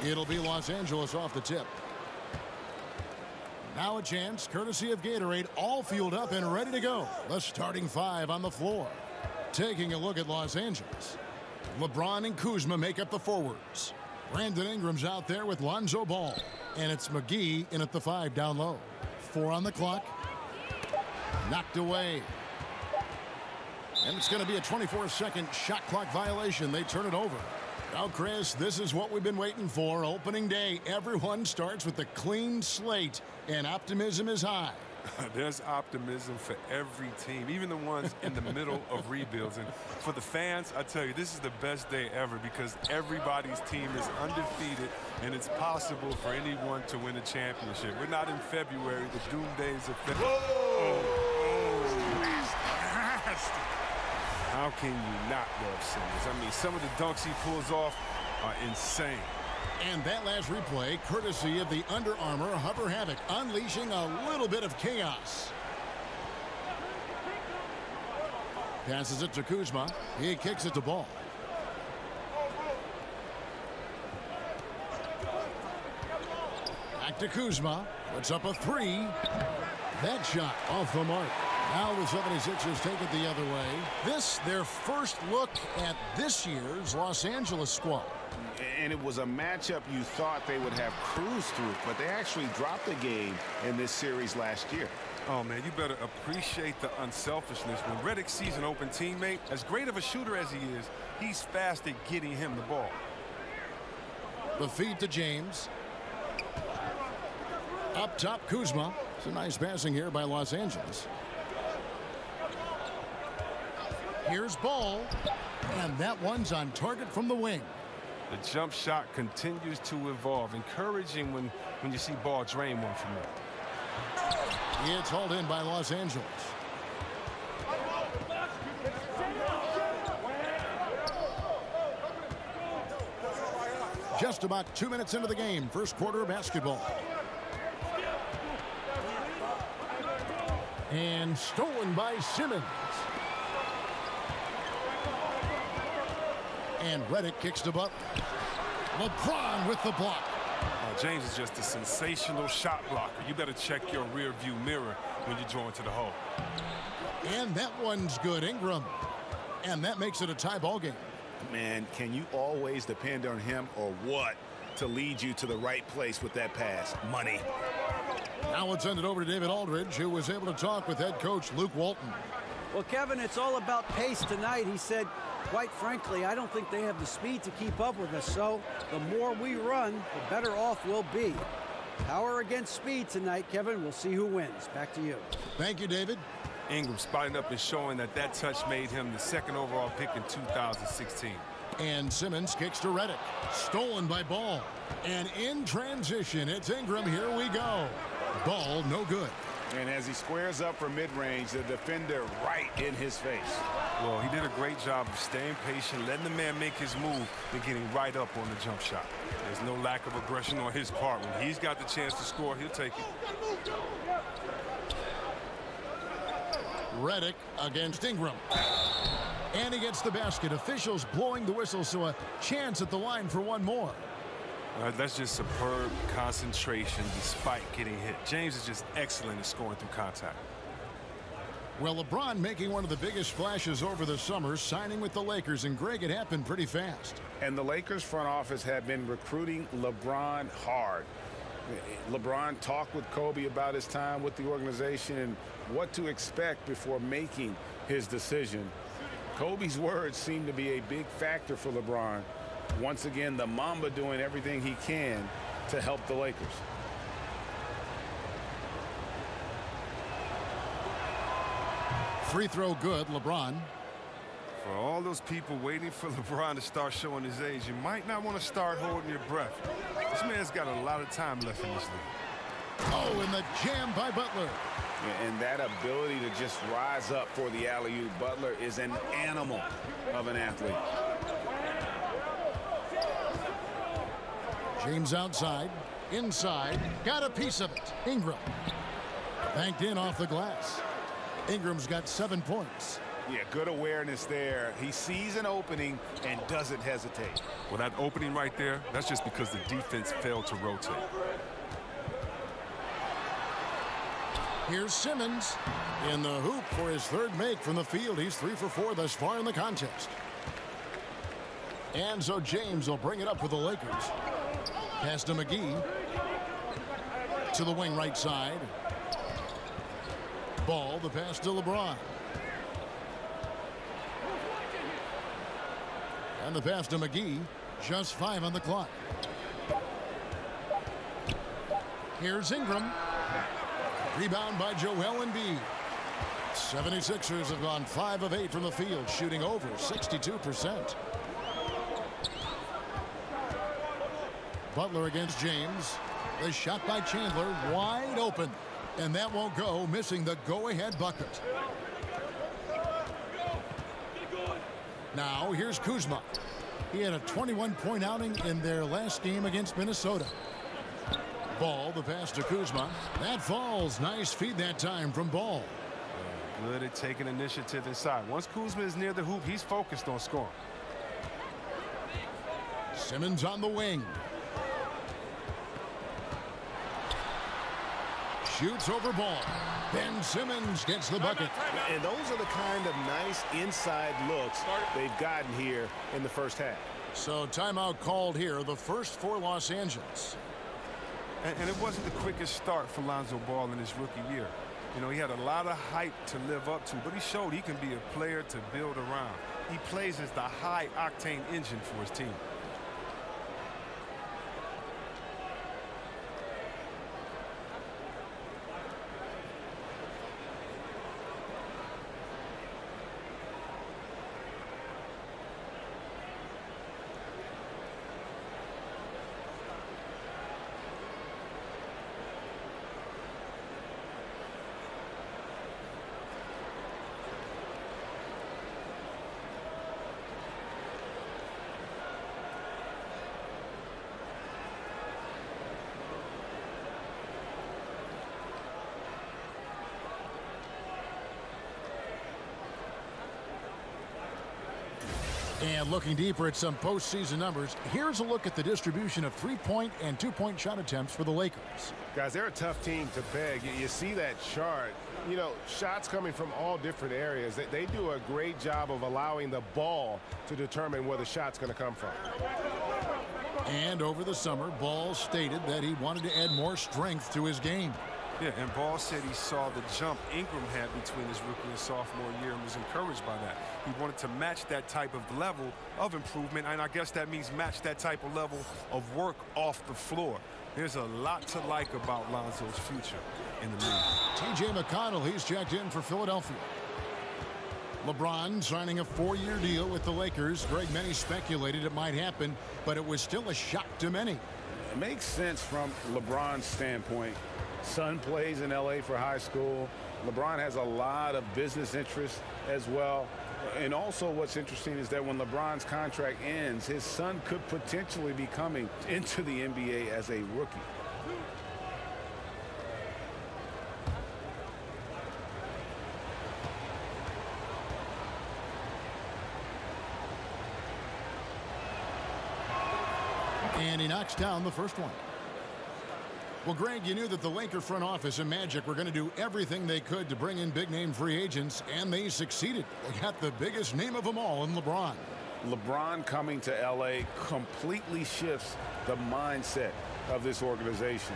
It'll be Los Angeles off the tip. Now a chance, courtesy of Gatorade, all fueled up and ready to go. The starting five on the floor. Taking a look at Los Angeles. LeBron and Kuzma make up the forwards. Brandon Ingram's out there with Lonzo Ball. And it's McGee in at the 5 down low. 4 on the clock. Knocked away. And it's going to be a 24-second shot clock violation. They turn it over. Now, Chris, this is what we've been waiting for. Opening day, everyone starts with a clean slate, and optimism is high. There's optimism for every team, even the ones in the middle of rebuilds. And for the fans, I tell you, this is the best day ever because everybody's team is undefeated, and it's possible for anyone to win a championship. We're not in February. The doom days of February. How can you not love Simmons? I mean, some of the dunks he pulls off are insane. And that last replay, courtesy of the Under Armour Hover Havoc, unleashing a little bit of chaos. Passes it to Kuzma. He kicks it to Ball. Back to Kuzma. Puts up a 3. That shot off the mark. Now the 76ers take it the other way. This, their first look at this year's Los Angeles squad. And it was a matchup you thought they would have cruised through, but they actually dropped the game in this series last year. Oh, man, you better appreciate the unselfishness. When Redick sees an open teammate, as great of a shooter as he is, he's fast at getting him the ball. The feed to James. Up top, Kuzma. It's a nice passing here by Los Angeles. Here's Ball, and that one's on target from the wing. The jump shot continues to evolve, encouraging when you see Ball drain one from there. It's hauled in by Los Angeles. Just about 2 minutes into the game, first quarter of basketball. And stolen by Simmons. And Redick kicks to Butler. LeBron with the block. James is just a sensational shot blocker. You better check your rear view mirror when you draw into the hole. And that one's good, Ingram. And that makes it a tie ball game. Man, can you always depend on him or what to lead you to the right place with that pass? Money. Now let's send it over to David Aldridge, who was able to talk with head coach Luke Walton. Well, Kevin, it's all about pace tonight. He said, quite frankly, I don't think they have the speed to keep up with us. So the more we run, the better off we'll be. Power against speed tonight, Kevin. We'll see who wins. Back to you. Thank you, David. Ingram spotting up and showing that touch made him the 2nd overall pick in 2016. And Simmons kicks to Redick. Stolen by Ball. And in transition, it's Ingram. Here we go. Ball, no good. And as he squares up for mid-range, the defender right in his face. Well, he did a great job of staying patient, letting the man make his move, and getting right up on the jump shot. There's no lack of aggression on his part. When he's got the chance to score, he'll take it. Redick against Ingram. And he gets the basket. Officials blowing the whistle, so a chance at the line for one more. That's just superb concentration despite getting hit. James is just excellent at scoring through contact. Well, LeBron making one of the biggest splashes over the summer, signing with the Lakers, and Greg, it happened pretty fast. And the Lakers front office have been recruiting LeBron hard. LeBron talked with Kobe about his time with the organization and what to expect before making his decision. Kobe's words seem to be a big factor for LeBron. Once again, the Mamba doing everything he can to help the Lakers. Free throw good, LeBron. For all those people waiting for LeBron to start showing his age, you might not want to start holding your breath. This man's got a lot of time left in this league. Oh, and the jam by Butler. And that ability to just rise up for the alley-oop. Butler is an animal of an athlete. James outside, inside, got a piece of it. Ingram banked in off the glass. Ingram's got 7 points. Yeah, good awareness there. He sees an opening and doesn't hesitate. Well, that opening right there, that's just because the defense failed to rotate. Here's Simmons in the hoop for his third make from the field. He's 3 for 4 thus far in the contest. And so James will bring it up for the Lakers. Pass to McGee. To the wing right side. Ball, the pass to LeBron. And the pass to McGee. Just 5 on the clock. Here's Ingram. Rebound by Joel Embiid. 76ers have gone 5 of 8 from the field, shooting over 62%. Butler against James. The shot by Chandler wide open. And that won't go, missing the go-ahead bucket. Now here's Kuzma. He had a 21-point outing in their last game against Minnesota. Ball, the pass to Kuzma. That falls. Nice feed that time from Ball. Good at taking initiative inside. Once Kuzma is near the hoop, he's focused on scoring. Simmons on the wing. Shoots over Ball. Ben Simmons gets the bucket. And those are the kind of nice inside looks they've gotten here in the first half. So timeout called here, the first for Los Angeles. And it wasn't the quickest start for Lonzo Ball in his rookie year. You know, he had a lot of hype to live up to, but he showed he can be a player to build around. He plays as the high-octane engine for his team. And looking deeper at some postseason numbers, here's a look at the distribution of 3-point and 2-point shot attempts for the Lakers. Guys, they're a tough team to peg. You see that chart. You know, shots coming from all different areas. They do a great job of allowing the ball to determine where the shot's going to come from. And over the summer, Ball stated that he wanted to add more strength to his game. Yeah, and Ball said he saw the jump Ingram had between his rookie and sophomore year and was encouraged by that. He wanted to match that type of level of improvement, and I guess that means match that type of level of work off the floor. There's a lot to like about Lonzo's future in the league. T.J. McConnell, he's checked in for Philadelphia. LeBron signing a 4-year deal with the Lakers. Greg, many speculated it might happen, but it was still a shock to many. It makes sense from LeBron's standpoint. Son plays in L.A. for high school. LeBron has a lot of business interests as well. And also what's interesting is that when LeBron's contract ends, his son could potentially be coming into the NBA as a rookie. And he knocks down the first one. Well, Greg, you knew that the Laker front office and Magic were going to do everything they could to bring in big-name free agents, and they succeeded. They got the biggest name of them all in LeBron. LeBron coming to L.A. completely shifts the mindset of this organization.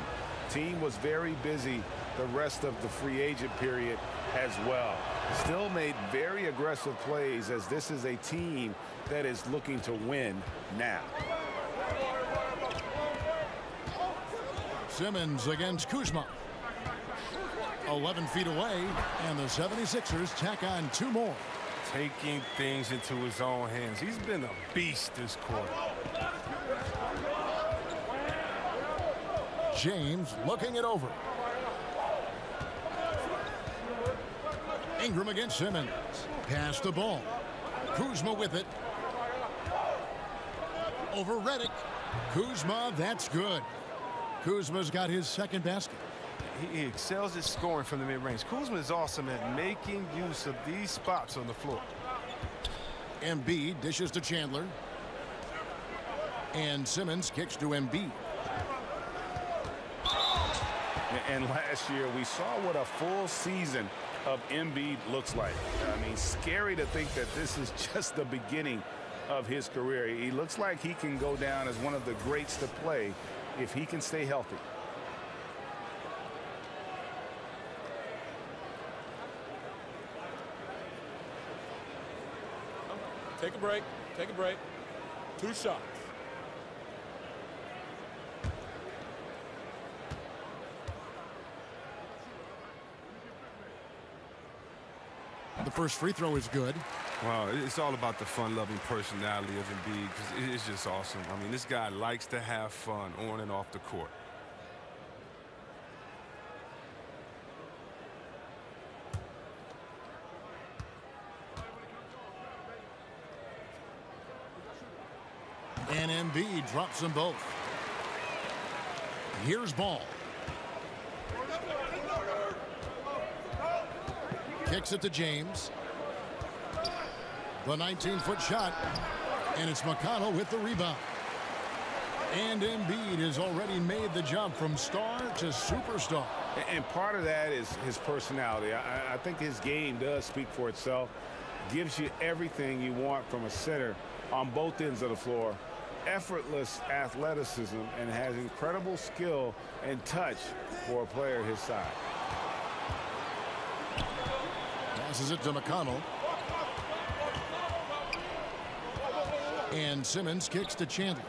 Team was very busy the rest of the free agent period as well. Still made very aggressive plays, as this is a team that is looking to win now. Simmons against Kuzma. 11 feet away, and the 76ers tack on 2 more. Taking things into his own hands. He's been a beast this quarter. James looking it over. Ingram against Simmons. Pass the ball. Kuzma with it. Over Redick. Kuzma, that's good. Kuzma's got his second basket. he excels at scoring from the mid-range. Kuzma is awesome at making use of these spots on the floor. Embiid dishes to Chandler. And Simmons kicks to Embiid. And last year, we saw what a full season of Embiid looks like. I mean, scary to think that this is just the beginning of his career. He looks like he can go down as one of the greats to play if he can stay healthy. Take a break. Take a break. 2 shots. The first free throw is good. Wow, it's all about the fun-loving personality of Embiid, because it's just awesome. I mean, this guy likes to have fun on and off the court. And Embiid drops them both. Here's Ball. Kicks it to James. The 19-foot shot. And it's McConnell with the rebound. And Embiid has already made the jump from star to superstar. And part of that is his personality. I think his game does speak for itself. Gives you everything you want from a center on both ends of the floor. Effortless athleticism and has incredible skill and touch for a player his size. Passes it to McConnell. And Simmons kicks to Chandler.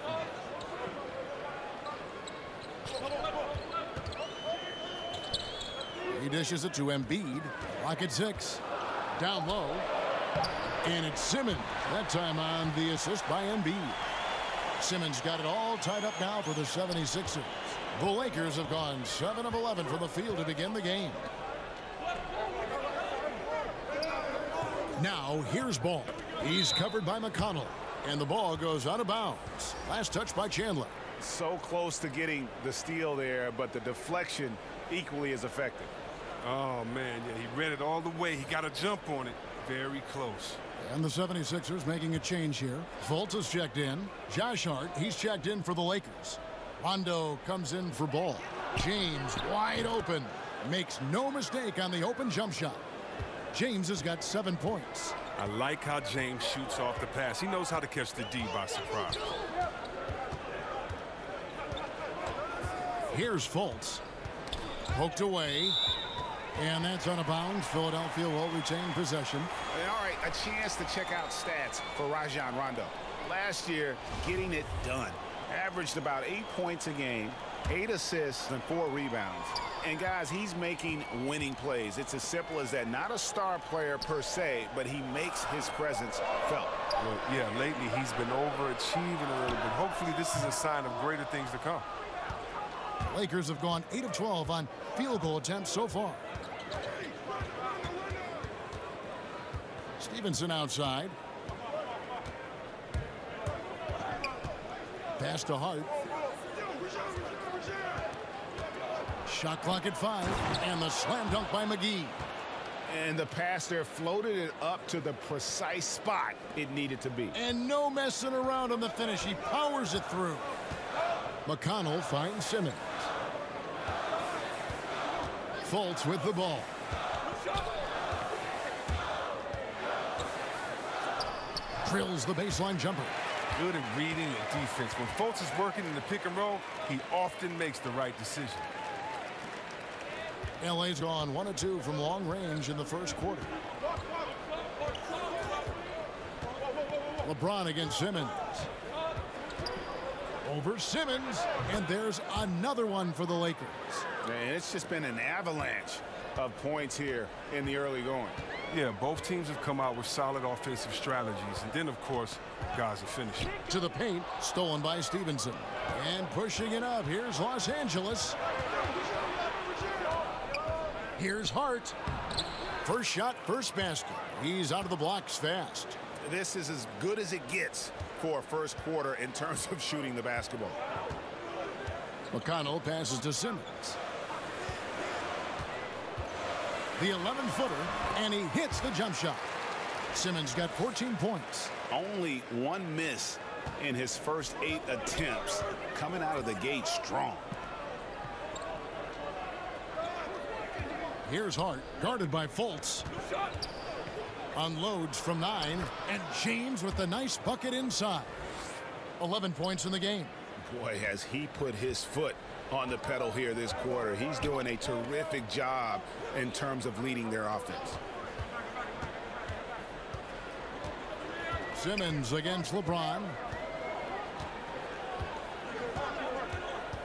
He dishes it to Embiid. Clock at 6. Down low. And it's Simmons. That time on the assist by Embiid. Simmons got it all tied up now for the 76ers. The Lakers have gone 7 of 11 from the field to begin the game. Now here's Ball. He's covered by McConnell. And the ball goes out of bounds. Last touch by Chandler. So close to getting the steal there, but the deflection equally as effective. Oh, man, yeah, he read it all the way. He got a jump on it. Very close. And the 76ers making a change here. Fultz has checked in. Josh Hart, he's checked in for the Lakers. Rondo comes in for Ball. James wide open. Makes no mistake on the open jump shot. James has got 7 points. I like how James shoots off the pass. He knows how to catch the D by surprise. Here's Fultz. Poked away. And that's out of bounds. Philadelphia will retain possession. And all right, a chance to check out stats for Rajon Rondo. Last year, getting it done. Averaged about 8 points a game, 8 assists, and 4 rebounds. And guys, he's making winning plays. It's as simple as that. Not a star player per se, but he makes his presence felt. Well, yeah, lately he's been overachieving a little bit. Hopefully this is a sign of greater things to come. Lakers have gone 8 of 12 on field goal attempts so far. Stevenson outside. Pass to Hart. Shot clock at 5. And the slam dunk by McGee. And the pass there floated it up to the precise spot it needed to be. And no messing around on the finish. He powers it through. McConnell finds Simmons. Fultz with the ball. Drills the baseline jumper. Good at reading the defense. When Fultz is working in the pick and roll, he often makes the right decision. LA's gone 1 of 2 from long range in the first quarter. LeBron against Simmons. Over Simmons, and there's another one for the Lakers. And it's just been an avalanche of points here in the early going. Yeah, both teams have come out with solid offensive strategies. And then, of course, guys are finishing. To the paint, stolen by Stevenson. And pushing it up, here's Los Angeles. Here's Hart. First shot, first basket. He's out of the blocks fast. This is as good as it gets for a first quarter in terms of shooting the basketball. McConnell passes to Simmons. The 11-footer, and he hits the jump shot. Simmons got 14 points. Only one miss in his first 8 attempts, coming out of the gate strong. Here's Hart, guarded by Fultz. Unloads from 9, and James with the nice bucket inside. 11 points in the game. Boy, has he put his foot on the pedal here this quarter. He's doing a terrific job in terms of leading their offense. Simmons against LeBron.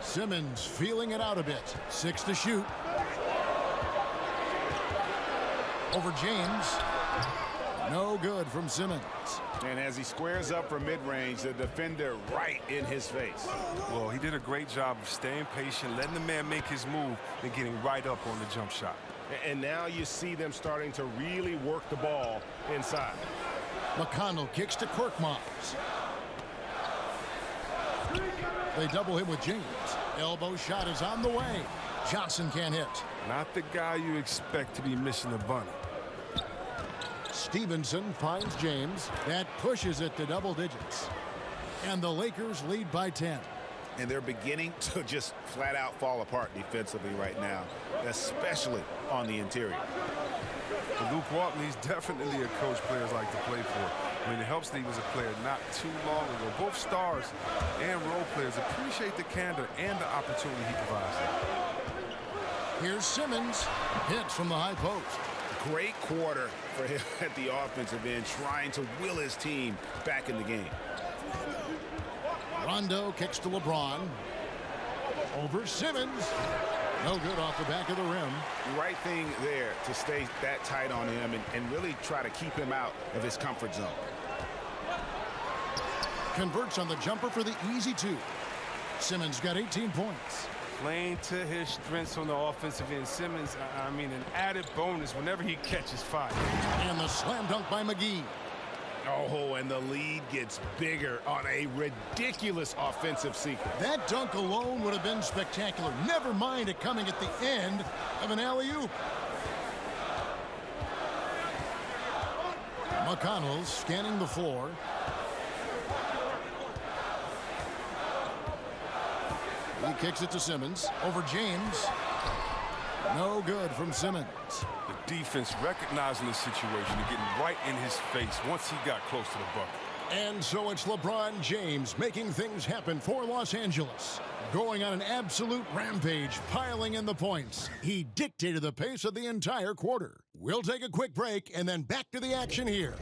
Simmons feeling it out a bit. 6 to shoot. Over James. No good from Simmons. And as he squares up for mid-range, the defender right in his face. Well, he did a great job of staying patient, letting the man make his move, and getting right up on the jump shot. And now you see them starting to really work the ball inside. McConnell kicks to Korkmaz. They double him with James. Elbow shot is on the way. Johnson can't hit. Not the guy you expect to be missing the bunny. Stevenson finds James. That pushes it to double digits. And the Lakers lead by 10. And they're beginning to just flat out fall apart defensively right now, especially on the interior. Luke Walton, he's definitely a coach players like to play for. I mean, it helps that he was a player not too long ago. Both stars and role players appreciate the candor and the opportunity he provides them. Here's Simmons. Hits from the high post. Great quarter for him at the offensive end, trying to will his team back in the game. Rondo kicks to LeBron. Over Simmons. No good off the back of the rim. Right thing there to stay that tight on him and really try to keep him out of his comfort zone. Converts on the jumper for the easy 2. Simmons got 18 points. Playing to his strengths on the offensive end. Simmons, I mean, an added bonus whenever he catches fire. And the slam dunk by McGee. Oh, and the lead gets bigger on a ridiculous offensive sequence. That dunk alone would have been spectacular. Never mind it coming at the end of an alley-oop. McConnell scanning the floor. He kicks it to Simmons. Over James. No good from Simmons. The defense recognizing the situation and getting right in his face once he got close to the bucket. And so it's LeBron James making things happen for Los Angeles. Going on an absolute rampage, piling in the points. He dictated the pace of the entire quarter. We'll take a quick break and then back to the action here.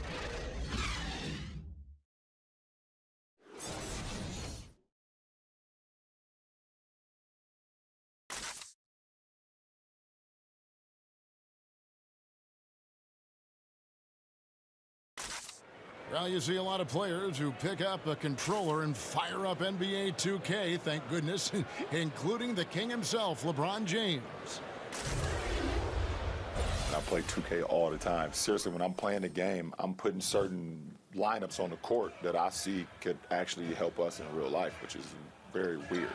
Well, you see a lot of players who pick up a controller and fire up NBA 2K, thank goodness, including the king himself, LeBron James. I play 2K all the time. Seriously, when I'm playing the game, I'm putting certain lineups on the court that I see could actually help us in real life, which is very weird.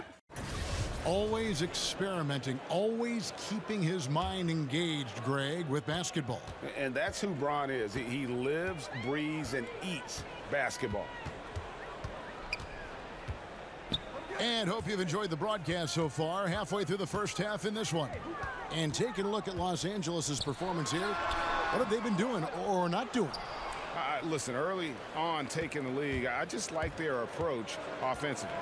Always experimenting, always keeping his mind engaged, Greg, with basketball. And that's who Bron is. He lives, breathes, and eats basketball. And hope you've enjoyed the broadcast so far. Halfway through the first half in this one. And taking a look at Los Angeles' performance here, what have they been doing or not doing? Listen, early on taking the league, I just like their approach offensively.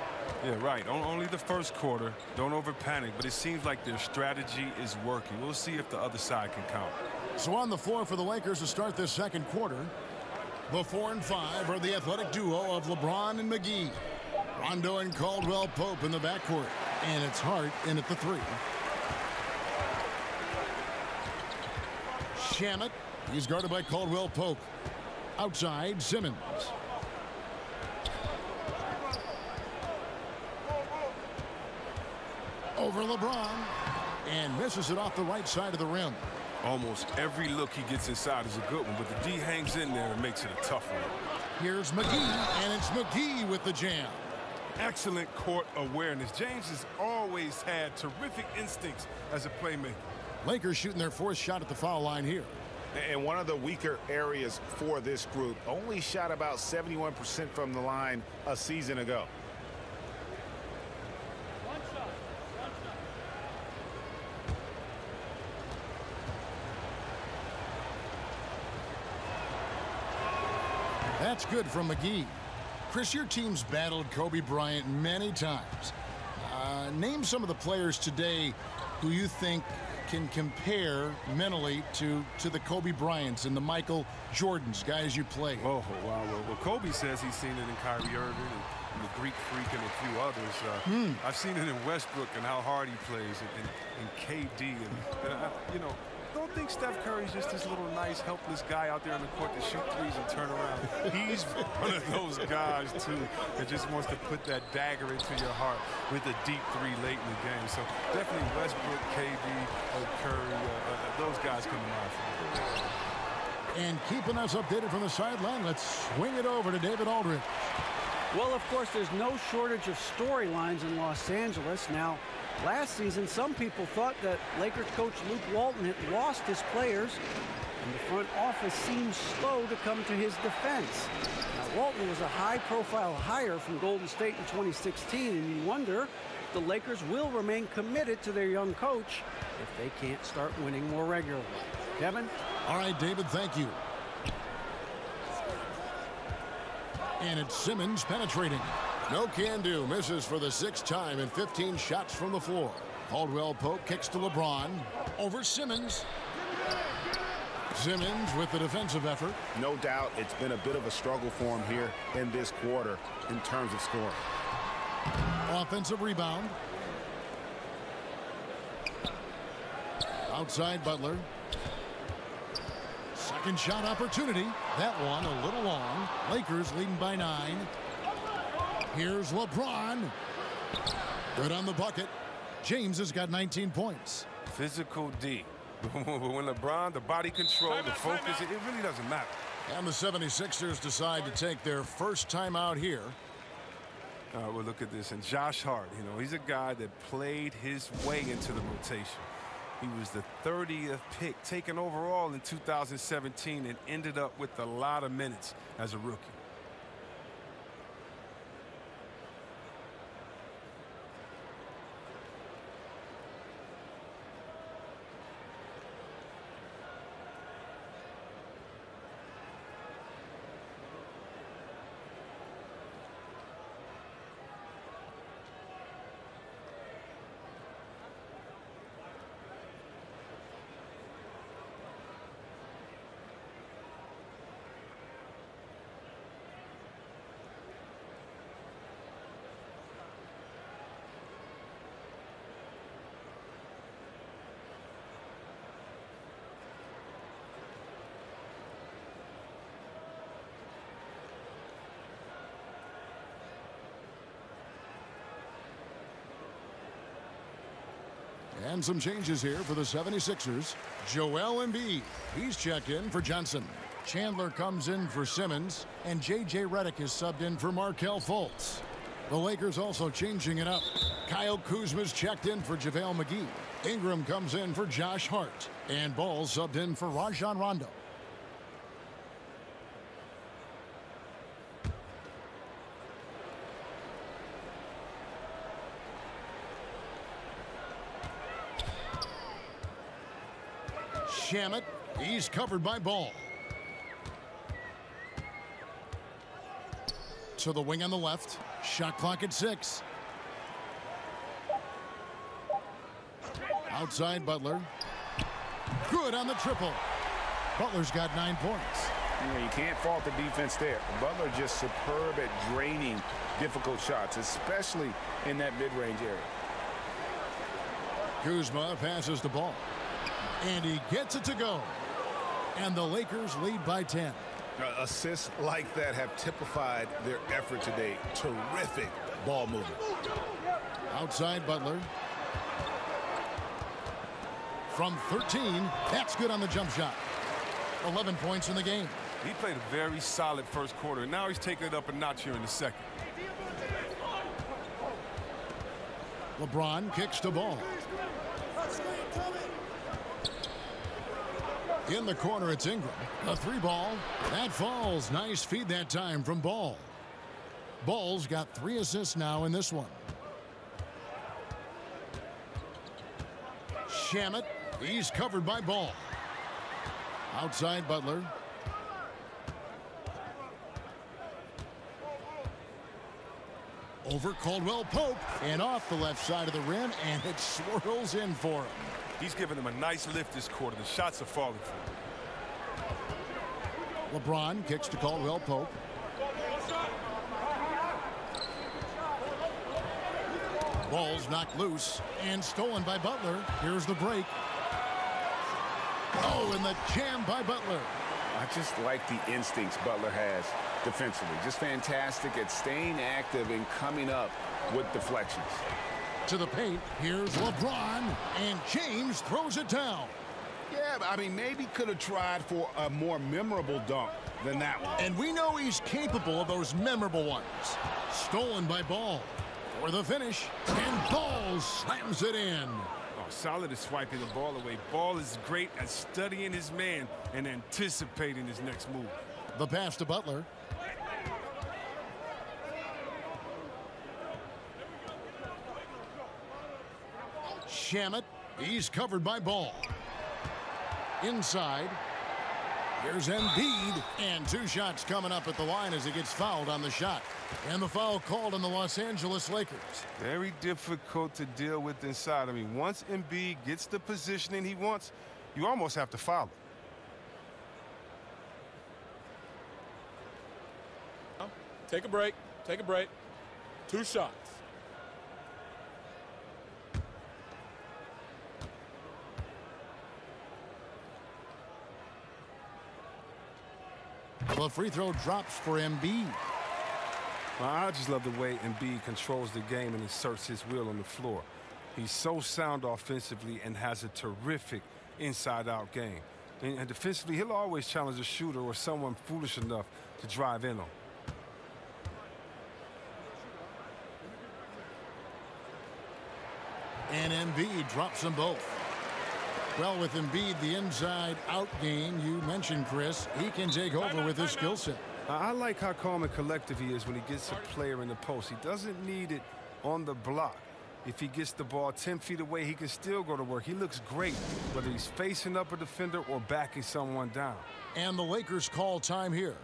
Yeah, right. Only the first quarter. Don't over-panic, but it seems like their strategy is working. We'll see if the other side can count. So on the floor for the Lakers to start this second quarter, the 4 and 5 are the athletic duo of LeBron and McGee. Rondo and Caldwell Pope in the backcourt. And it's Hart in at the 3. Shamet, he's guarded by Caldwell Pope. Outside, Simmons. Over LeBron. And misses it off the right side of the rim. Almost every look he gets inside is a good one, but the D hangs in there and makes it a tough one. Here's McGee, and it's McGee with the jam. Excellent court awareness. James has always had terrific instincts as a playmaker. Lakers shooting their 4th shot at the foul line here. And one of the weaker areas for this group, only shot about 71% from the line a season ago. That's good from McGee. Chris, your team's battled Kobe Bryant many times. Name some of the players today who you think can compare mentally to the Kobe Bryants and the Michael Jordans, guys you play. Oh, wow. Well, Kobe says he's seen it in Kyrie Irving and the Greek Freak and a few others. I've seen it in Westbrook and how hard he plays, and KD. And you know, don't think Steph Curry's just this little nice, helpless guy out there on the court to shoot threes and turn around. He's one of those guys, too, that just wants to put that dagger into your heart with a deep three late in the game. So definitely Westbrook, KD, Curry, those guys come to mind for me. And keeping us updated from the sideline, let's swing it over to David Aldridge. Well, of course, there's no shortage of storylines in Los Angeles. Now, last season, some people thought that Lakers coach Luke Walton had lost his players, and the front office seemed slow to come to his defense. Now, Walton was a high-profile hire from Golden State in 2016, and you wonder if the Lakers will remain committed to their young coach if they can't start winning more regularly. Kevin? All right, David, thank you. And it's Simmons penetrating. No can do. Misses for the 6th time in 15 shots from the floor. Caldwell Pope kicks to LeBron. Over Simmons. Simmons with the defensive effort. No doubt it's been a bit of a struggle for him here in this quarter in terms of scoring. Offensive rebound. Outside Butler. Second shot opportunity. That one a little long. Lakers leading by 9. Here's LeBron. Good on the bucket. James has got 19 points. Physical D. When LeBron, the body control, the focus, it really doesn't matter. And the 76ers decide to take their first time out here. Well, look at this. And Josh Hart, you know, he's a guy that played his way into the rotation. He was the 30th pick taken overall in 2017 and ended up with a lot of minutes as a rookie. And some changes here for the 76ers. Joel Embiid, he's checked in for Johnson. Chandler comes in for Simmons, and J.J. Redick is subbed in for Markelle Fultz. The Lakers also changing it up. Kyle Kuzma's checked in for JaVale McGee. Ingram comes in for Josh Hart, and Ball subbed in for Rajon Rondo. Shamet, he's covered by Ball. To the wing on the left. Shot clock at 6. Outside Butler. Good on the triple. Butler's got 9 points. You can't fault the defense there. Butler just superb at draining difficult shots, especially in that mid-range area. Kuzma passes the ball. And he gets it to go. And the Lakers lead by 10. Assists like that have typified their effort today. Terrific ball movement. Outside Butler. From 13, that's good on the jump shot. 11 points in the game. He played a very solid first quarter. Now he's taking it up a notch here in the second. LeBron kicks the ball. In the corner, it's Ingram. A 3-ball. That falls. Nice feed that time from Ball. Ball's got 3 assists now in this one. Shamet. He's covered by Ball. Outside Butler. Over Caldwell Pope and off the left side of the rim, and it swirls in for him. He's giving them a nice lift this quarter. The shots are falling for him. LeBron kicks to Caldwell Pope. Ball's knocked loose and stolen by Butler. Here's the break. Oh, and the jam by Butler. I just like the instincts Butler has defensively. Just fantastic at staying active and coming up with deflections. To the paint, here's LeBron, and James throws it down. Yeah, I mean, maybe could have tried for a more memorable dunk than that one. And we know he's capable of those memorable ones. Stolen by Ball for the finish, and Ball slams it in. Oh, solid at swiping the ball away. Ball is great at studying his man and anticipating his next move. The pass to Butler. Shamet, he's covered by Ball. Inside, here's Embiid, and 2 shots coming up at the line as he gets fouled on the shot. And the foul called on the Los Angeles Lakers. Very difficult to deal with inside. I mean, once Embiid gets the positioning he wants, you almost have to foul him. Take a break. Take a break. 2 shots. The free throw drops for Embiid. Well, I just love the way Embiid controls the game and asserts his will on the floor. He's so sound offensively and has a terrific inside-out game. And defensively, he'll always challenge a shooter or someone foolish enough to drive in on. And Embiid drops them both. Well, with Embiid, the inside-out game, you mentioned, Chris, he can take over with his skill set. I like how calm and collective he is when he gets a player in the post. He doesn't need it on the block. If he gets the ball 10 feet away, he can still go to work. He looks great, whether he's facing up a defender or backing someone down. And the Lakers call time here.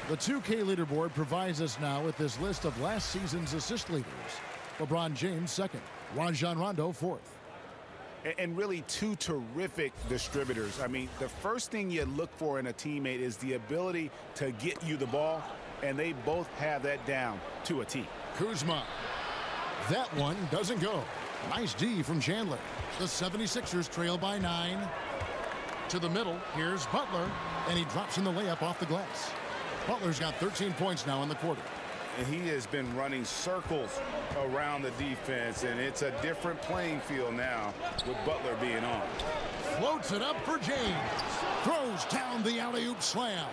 The 2K leaderboard provides us now with this list of last season's assist leaders. LeBron James second, Rajon Rondo fourth. And really 2 terrific distributors. I mean, the first thing you look for in a teammate is the ability to get you the ball, and they both have that down to a T. Kuzma. That one doesn't go. Nice D from Chandler. The 76ers trail by 9. To the middle, here's Butler, and he drops in the layup off the glass. Butler's got 13 points now in the quarter. And he has been running circles around the defense, and it's a different playing field now with Butler being on. Floats it up for James. Throws down the alley-oop slam.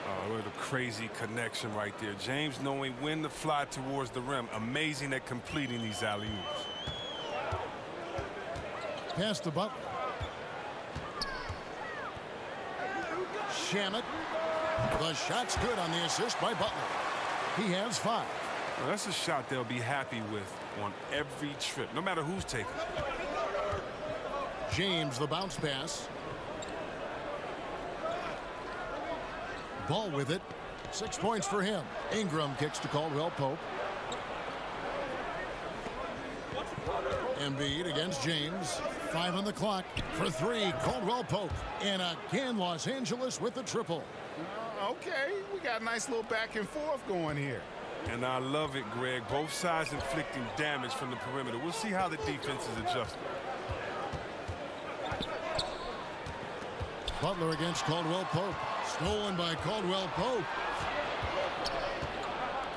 Oh, what a crazy connection right there. James knowing when to fly towards the rim. Amazing at completing these alley-oops. Pass to Butler. Shamet. The shot's good on the assist by Butler. He has 5. Well, that's a shot they'll be happy with on every trip, no matter who's taking it. James, the bounce pass. Ball with it. 6 points for him. Ingram kicks to Caldwell Pope. Embiid against James. 5 on the clock for 3. Caldwell Pope. And again, Los Angeles with the triple. Okay, we got a nice little back and forth going here. And I love it, Greg. Both sides inflicting damage from the perimeter. We'll see how the defense is adjusting. Butler against Caldwell Pope. Stolen by Caldwell Pope.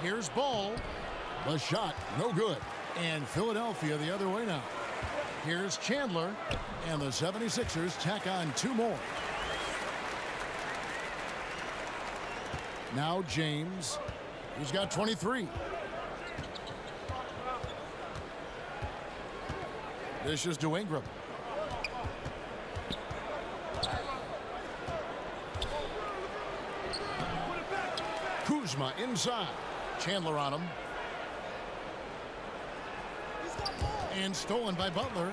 Here's Ball. The shot, no good. And Philadelphia the other way now. Here's Chandler. And the 76ers tack on 2 more. Now James. He's got 23. Dishes to Ingram. Kuzma inside. Chandler on him. And stolen by Butler.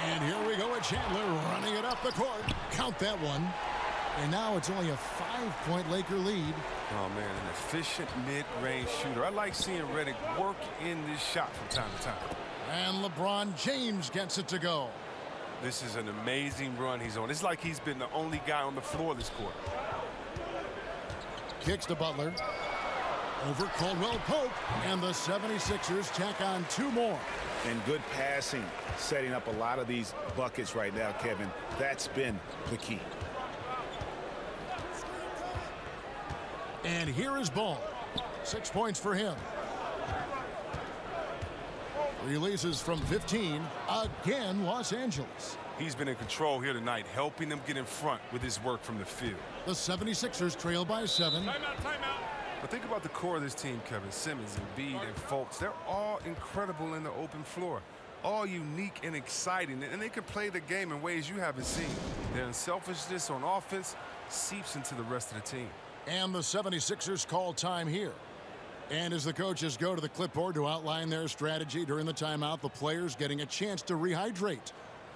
And here we go with Chandler running it up the court. Count that one. And now it's only a 5-point Laker lead. Oh, man, an efficient mid-range shooter. I like seeing Redick work in this shot from time to time. And LeBron James gets it to go. This is an amazing run he's on. It's like he's been the only guy on the floor this quarter. Kicks to Butler. Over Caldwell Pope. And the 76ers tack on 2 more. And good passing, setting up a lot of these buckets right now, Kevin. That's been the key. And here is Ball. 6 points for him. Releases from 15. Again, Los Angeles. He's been in control here tonight, helping them get in front with his work from the field. The 76ers trail by 7. Timeout, timeout. But think about the core of this team, Kevin. Simmons, Embiid, and Fultz. They're all incredible in the open floor. All unique and exciting. And they can play the game in ways you haven't seen. Their unselfishness on offense seeps into the rest of the team. And the 76ers call time here. And as the coaches go to the clipboard to outline their strategy during the timeout, the players getting a chance to rehydrate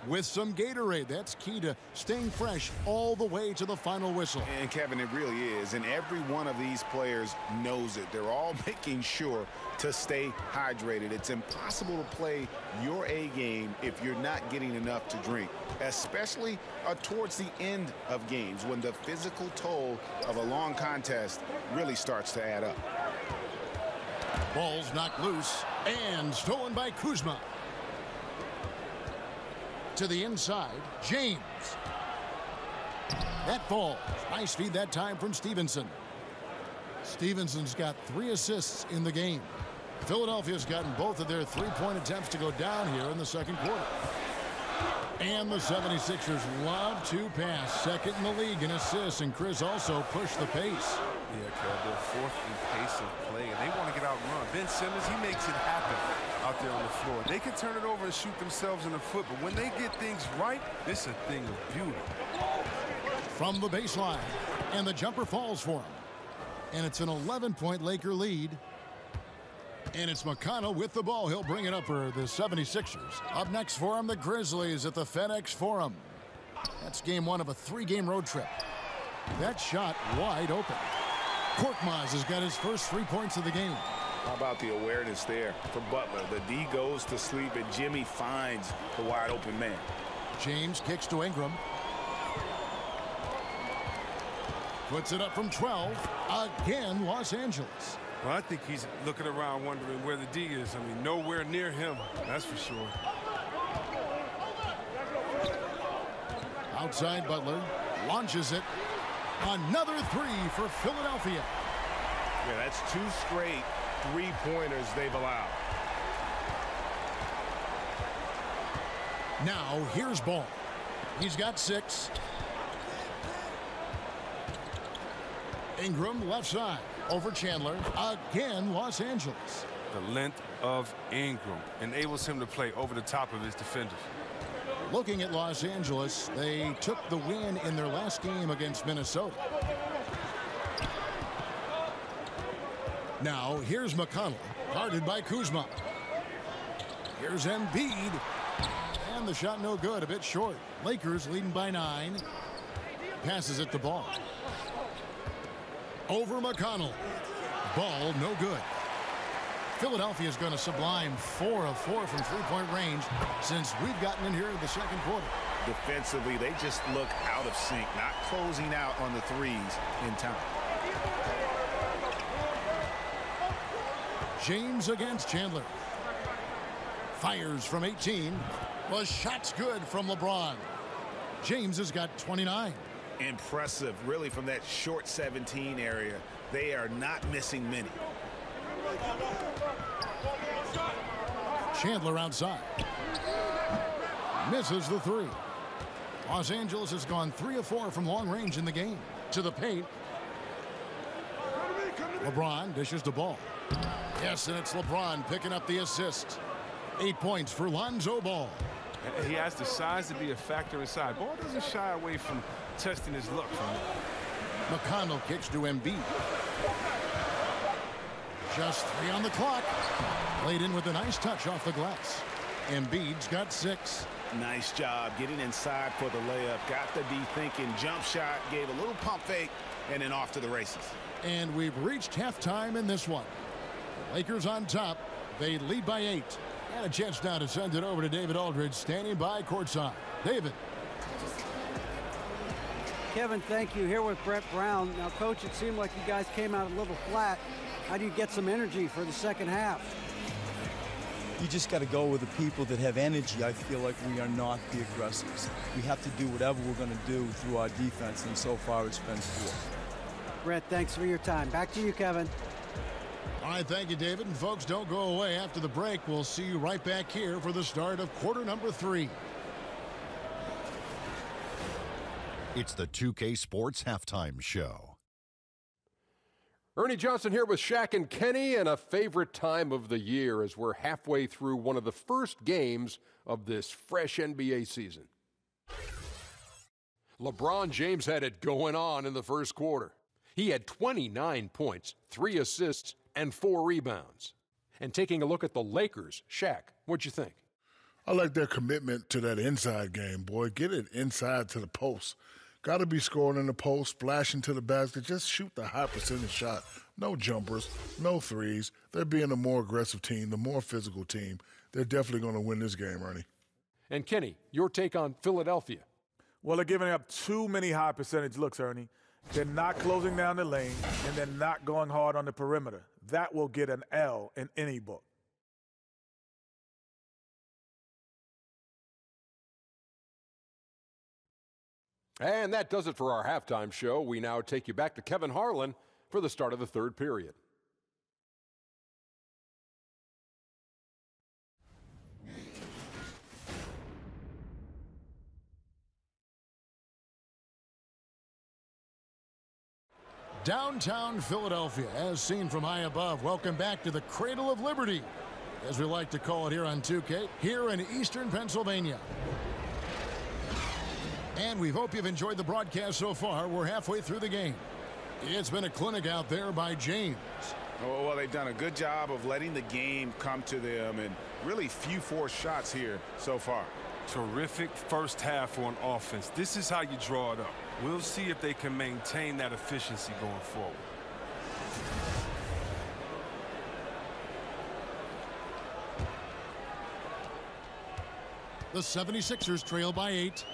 with some Gatorade. That's key to staying fresh all the way to the final whistle. And Kevin, it really is. And every one of these players knows it. They're all making sure to stay hydrated. It's impossible to play your A game if you're not getting enough to drink, especially towards the end of games when the physical toll of a long contest really starts to add up. Ball's knocked loose and stolen by Kuzma. To the inside, James. That falls. Nice feed that time from Stevenson. Stevenson's got 3 assists in the game. Philadelphia's gotten both of their 3-point attempts to go down here in the second quarter. And the 76ers love to pass. Second in the league in assists, and Chris also pushed the pace. Yeah, Kev, they're 4th in pace of play, and they want to get out and run. Ben Simmons, he makes it happen out there on the floor. They can turn it over and shoot themselves in the foot, but when they get things right, this is a thing of beauty. From the baseline, and the jumper falls for him. And it's an 11-point Laker lead. And it's McConnell with the ball. He'll bring it up for the 76ers. Up next for him, the Grizzlies at the FedEx Forum. That's game 1 of a 3-game road trip. That shot wide open. Korkmaz has got his first 3 points of the game. How about the awareness there for Butler? The D goes to sleep, and Jimmy finds the wide open man. James kicks to Ingram. Puts it up from 12. Again, Los Angeles. Well, I think he's looking around wondering where the D is. I mean, nowhere near him, that's for sure. Outside Butler. Launches it. Another 3 for Philadelphia. Yeah, that's 2 straight 3-pointers they've allowed. Now, here's Ball. He's got 6. Ingram left side. Over Chandler. Again, Los Angeles. The length of Ingram enables him to play over the top of his defenders. Looking at Los Angeles, they took the win in their last game against Minnesota. Now, here's McConnell, guarded by Kuzma. Here's Embiid. And the shot no good, a bit short. Lakers leading by 9. Passes it to Ball. over McConnell. Ball no good. Philadelphia is going to sublime 4 of 4 from three-point range since we've gotten in here in the second quarter. Defensively, they just look out of sync, not closing out on the threes in time. James against Chandler. Fires from 18. The shot's good from LeBron. James has got 29. Impressive, really, from that short 17 area. They are not missing many. Chandler outside. Misses the three. Los Angeles has gone 3 of 4 from long range in the game. To the paint. LeBron dishes the ball. Yes, and it's LeBron picking up the assist. 8 points for Lonzo Ball. He has the size to be a factor inside. Ball doesn't shy away from testing his luck from it. McConnell kicks to Embiid. Just 3 on the clock. Laid in with a nice touch off the glass. Embiid's got 6. Nice job getting inside for the layup. Got to be thinking jump shot, gave a little pump fake, and then off to the races. And we've reached halftime in this one. Lakers on top. They lead by 8. And a chance now to send it over to David Aldridge, standing by courtside. David. Kevin, thank you. Here with Brett Brown. Now, Coach, it seemed like you guys came out a little flat. How do you get some energy for the second half? You just got to go with the people that have energy. I feel like we are not the aggressors. We have to do whatever we're going to do through our defense, and so far it's been poor. Brett, thanks for your time. Back to you, Kevin. All right, thank you, David. And folks, don't go away. After the break, we'll see you right back here for the start of quarter number 3. It's the 2K Sports Halftime Show. Ernie Johnson here with Shaq and Kenny, and a favorite time of the year as we're halfway through one of the first games of this fresh NBA season. LeBron James had it going on in the first quarter. He had 29 points, 3 assists, and 4 rebounds. And taking a look at the Lakers, Shaq, what'd you think? I like their commitment to that inside game, boy. Get it inside to the post. Got to be scoring in the post, splashing to the basket. Just shoot the high percentage shot. No jumpers, no threes. They're being a more aggressive team, the more physical team. They're definitely going to win this game, Ernie. And Kenny, your take on Philadelphia? Well, they're giving up too many high percentage looks, Ernie. They're not closing down the lane, and they're not going hard on the perimeter. That will get an L in any book. And that does it for our halftime show. We now take you back to Kevin Harlan for the start of the third period. Downtown Philadelphia, as seen from high above. Welcome back to the Cradle of Liberty, as we like to call it here on 2K, here in eastern Pennsylvania. And we hope you've enjoyed the broadcast so far. We're halfway through the game. It's been a clinic out there by James. Well, they've done a good job of letting the game come to them, and really few forced shots here so far. Terrific first half on offense. This is how you draw it up. We'll see if they can maintain that efficiency going forward. The 76ers trail by 8.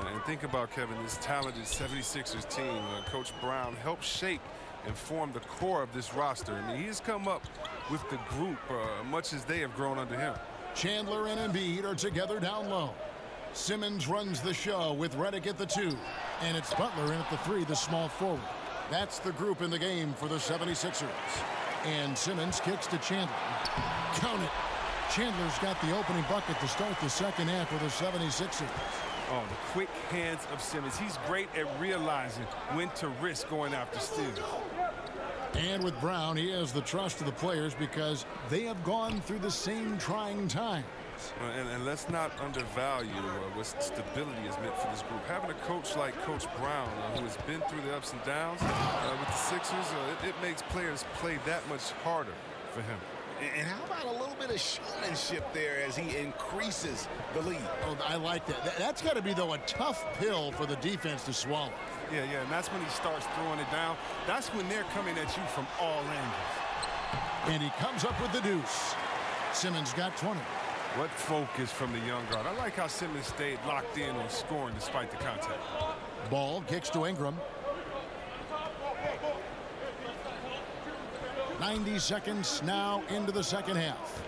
And think about, Kevin, this talented 76ers team. Coach Brown helped shape and form the core of this roster. I mean, he has come up with the group much as they have grown under him. Chandler and Embiid are together down low. Simmons runs the show with Redick at the 2. And it's Butler in at the 3, the small forward. That's the group in the game for the 76ers. And Simmons kicks to Chandler. Count it. Chandler's got the opening bucket to start the second half for the 76ers. Oh, the quick hands of Simmons. He's great at realizing when to risk going after steals. And with Brown, he has the trust of the players because they have gone through the same trying times. And let's not undervalue what stability has meant for this group. Having a coach like Coach Brown, who has been through the ups and downs with the Sixers, it makes players play that much harder for him. And how about a little bit of showmanship there as he increases the lead? Oh, I like that. That's got to be, though, a tough pill for the defense to swallow. Yeah, and that's when he starts throwing it down. That's when they're coming at you from all angles. And he comes up with the deuce. Simmons got 20. What focus from the young guard. I like how Simmons stayed locked in on scoring despite the contact. Ball kicks to Ingram. 90 seconds now into the second half.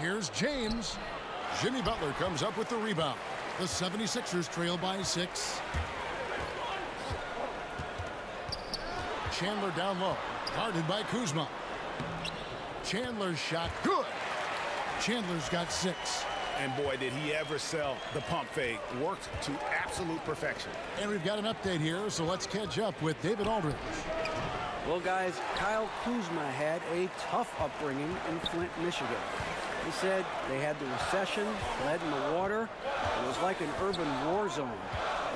Here's James. Jimmy Butler comes up with the rebound. The 76ers trail by 6. Chandler down low. Guarded by Kuzma. Chandler's shot good. Chandler's got 6. And boy, did he ever sell the pump fake. Worked to absolute perfection. And we've got an update here, so let's catch up with David Aldridge. Well, guys, Kyle Kuzma had a tough upbringing in Flint, Michigan. He said they had the recession, lead in the water. It was like an urban war zone.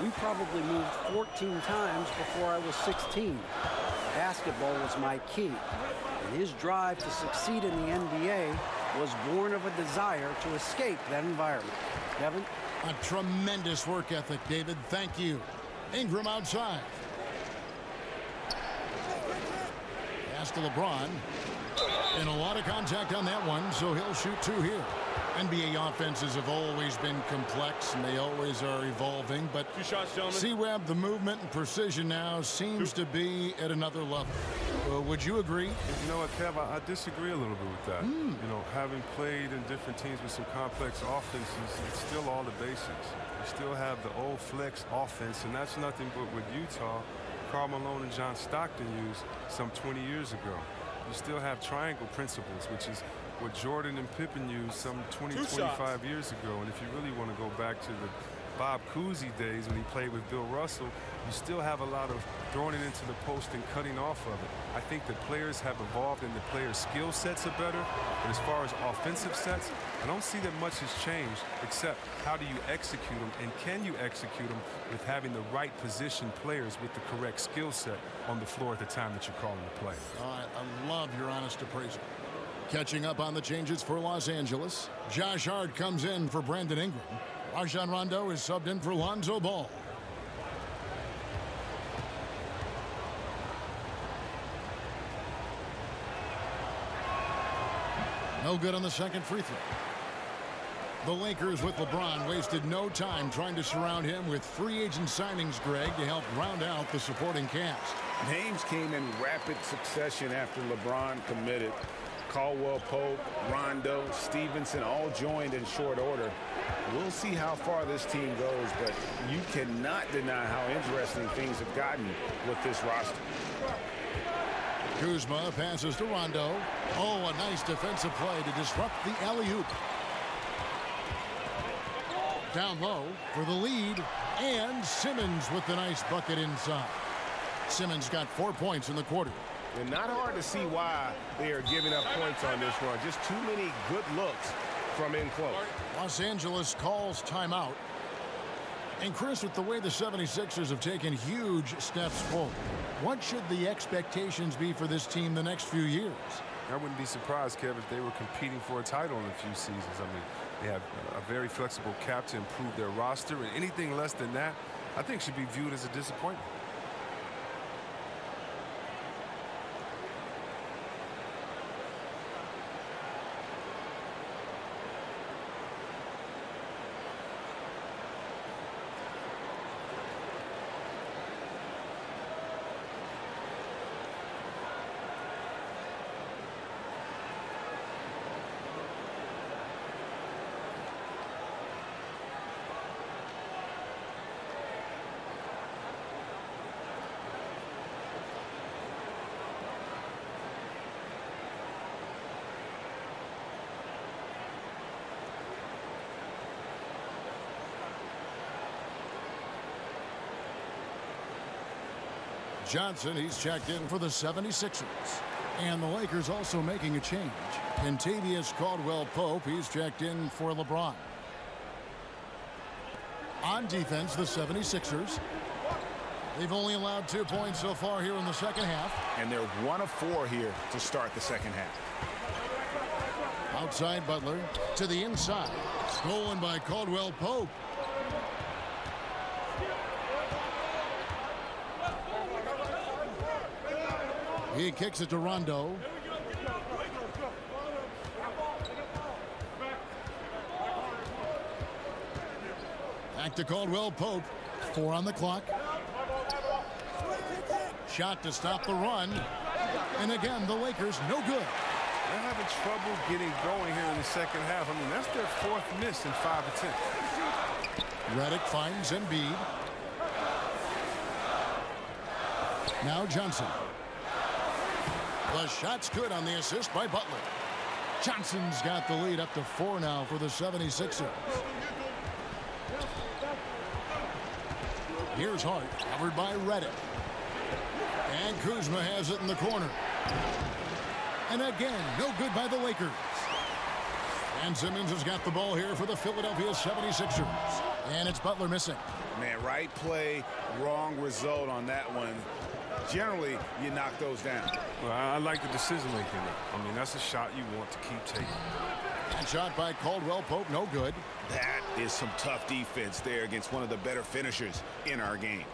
We probably moved 14 times before I was 16. Basketball was my key. And his drive to succeed in the NBA was born of a desire to escape that environment. Kevin? A tremendous work ethic, David. Thank you. Ingram outside. Pass to LeBron. And a lot of contact on that one, so he'll shoot 2 here. NBA offenses have always been complex, and they always are evolving. But C-Web, the movement and precision now seems to be at another level. Would you agree? You know what, Kev, I disagree a little bit with that. You know, having played in different teams with some complex offenses, it's still all the basics. You still have the old flex offense, and that's nothing but what Utah, Karl Malone and John Stockton used some 20 years ago. You still have triangle principles, which is what Jordan and Pippen used some 20, 25 years ago. And if you really want to go back to the Bob Cousy days when he played with Bill Russell, you still have a lot of throwing it into the post and cutting off of it. I think the players have evolved and the players' skill sets are better. But as far as offensive sets, I don't see that much has changed, except how do you execute them, and can you execute them with having the right position players with the correct skill set on the floor at the time that you're calling the play. I love your honest appraisal. Catching up on the changes for Los Angeles. Josh Hart comes in for Brandon Ingram. Rajon Rondo is subbed in for Lonzo Ball. No good on the second free throw. The Lakers with LeBron wasted no time trying to surround him with free agent signings, Greg, to help round out the supporting cast. Names came in rapid succession after LeBron committed. Caldwell Pope, Rondo, Stevenson all joined in short order. We'll see how far this team goes, but you cannot deny how interesting things have gotten with this roster. Kuzma passes to Rondo. Oh, a nice defensive play to disrupt the alley-oop. Down low for the lead, and Simmons with the nice bucket inside. Simmons got 4 points in the quarter. And not hard to see why they are giving up points on this run. Just too many good looks from in close. Los Angeles calls timeout. And Chris, with the way the 76ers have taken huge steps forward, what should the expectations be for this team the next few years? I wouldn't be surprised, Kev, if they were competing for a title in a few seasons. I mean, they have a very flexible cap to improve their roster, and anything less than that, I think, should be viewed as a disappointment. Johnson, he's checked in for the 76ers. And the Lakers also making a change. Kentavious Caldwell-Pope, he's checked in for LeBron. On defense, the 76ers. They've only allowed 2 points so far here in the second half. And they're 1 of 4 here to start the second half. Outside Butler to the inside. Stolen by Caldwell-Pope. He kicks it to Rondo. Back to Caldwell Pope. 4 on the clock. Shot to stop the run. And again, the Lakers no good. They're having trouble getting going here in the second half. I mean, that's their 4th miss in 5 attempts. Redick finds Embiid. Now Johnson. The shot's good on the assist by Butler. Johnson's got the lead up to 4 now for the 76ers. Here's Hart, covered by Redick. And Kuzma has it in the corner. And again, no good by the Lakers. And Simmons has got the ball here for the Philadelphia 76ers. And it's Butler missing. Man, right play, wrong result on that one. Generally, you knock those down. Well, I like the decision making. I mean, that's a shot you want to keep taking. And shot by Caldwell Pope, no good. That is some tough defense there against one of the better finishers in our game.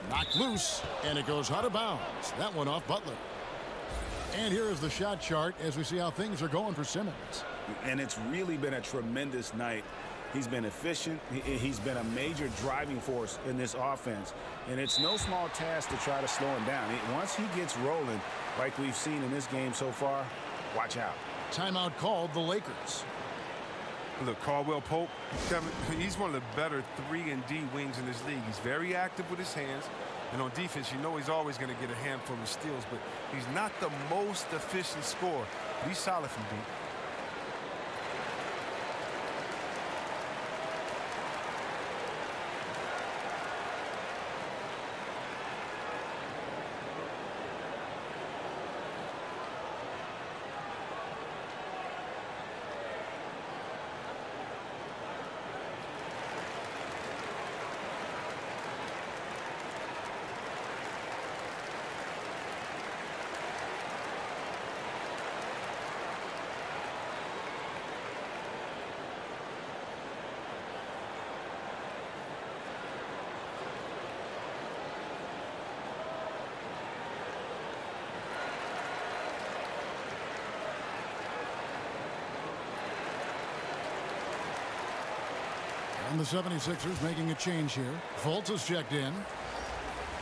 Knocked loose, and it goes out of bounds. That one off Butler. And here is the shot chart as we see how things are going for Simmons. And it's really been a tremendous night. He's been efficient. He's been a major driving force in this offense. And it's no small task to try to slow him down. Once he gets rolling, like we've seen in this game so far, watch out. Timeout called the Lakers. Look, Caldwell Pope, Kevin, he's one of the better 3-and-D wings in this league. He's very active with his hands. And on defense, you know he's always going to get a handful of steals, but he's not the most efficient scorer. But he's solid from deep. And the 76ers making a change here. Fultz is checked in.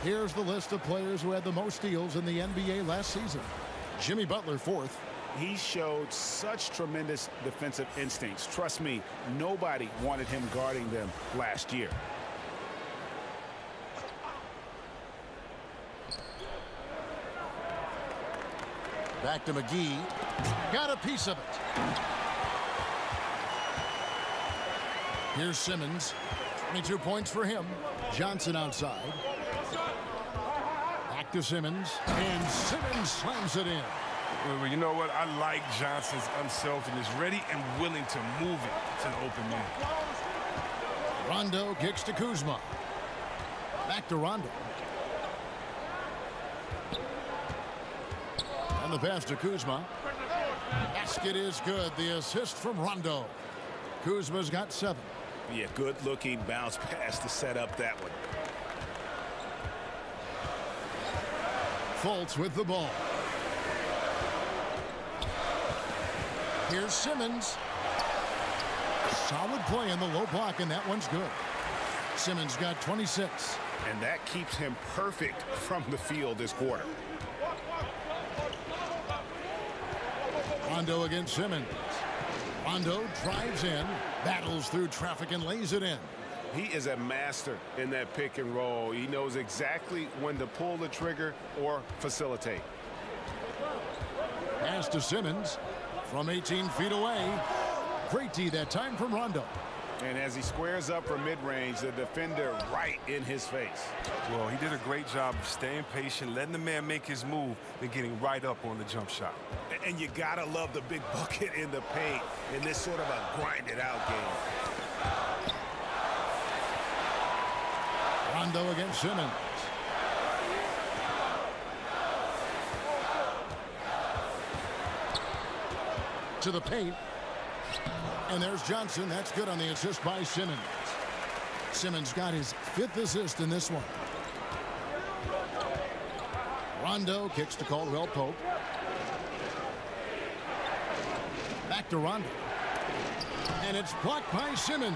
Here's the list of players who had the most steals in the NBA last season. Jimmy Butler, 4th. He showed such tremendous defensive instincts. Trust me, nobody wanted him guarding them last year. Back to McGee. Got a piece of it. Here's Simmons. 22 points for him. Johnson outside. Back to Simmons. And Simmons slams it in. Well, you know what? I like Johnson's unselfishness. Ready and willing to move it to the open man. Rondo kicks to Kuzma. Back to Rondo. And the pass to Kuzma. Basket is good. The assist from Rondo. Kuzma's got 7. Yeah, good-looking bounce pass to set up that one. Fultz with the ball. Here's Simmons. Solid play in the low block, and that one's good. Simmons got 26. And that keeps him perfect from the field this quarter. Rondo against Simmons. Rondo drives in, battles through traffic, and lays it in. He is a master in that pick and roll. He knows exactly when to pull the trigger or facilitate. Pass to Simmons from 18 feet away. Great D that time from Rondo. And as he squares up from mid-range, the defender right in his face. Well, he did a great job of staying patient, letting the man make his move, and getting right up on the jump shot. And you gotta love the big bucket in the paint in this sort of a grinded-out game. Rondo against Simmons. To the paint. And there's Johnson. That's good on the assist by Simmons. Simmons got his 5th assist in this one. Rondo kicks to Caldwell Pope. Back to Rondo. And it's blocked by Simmons.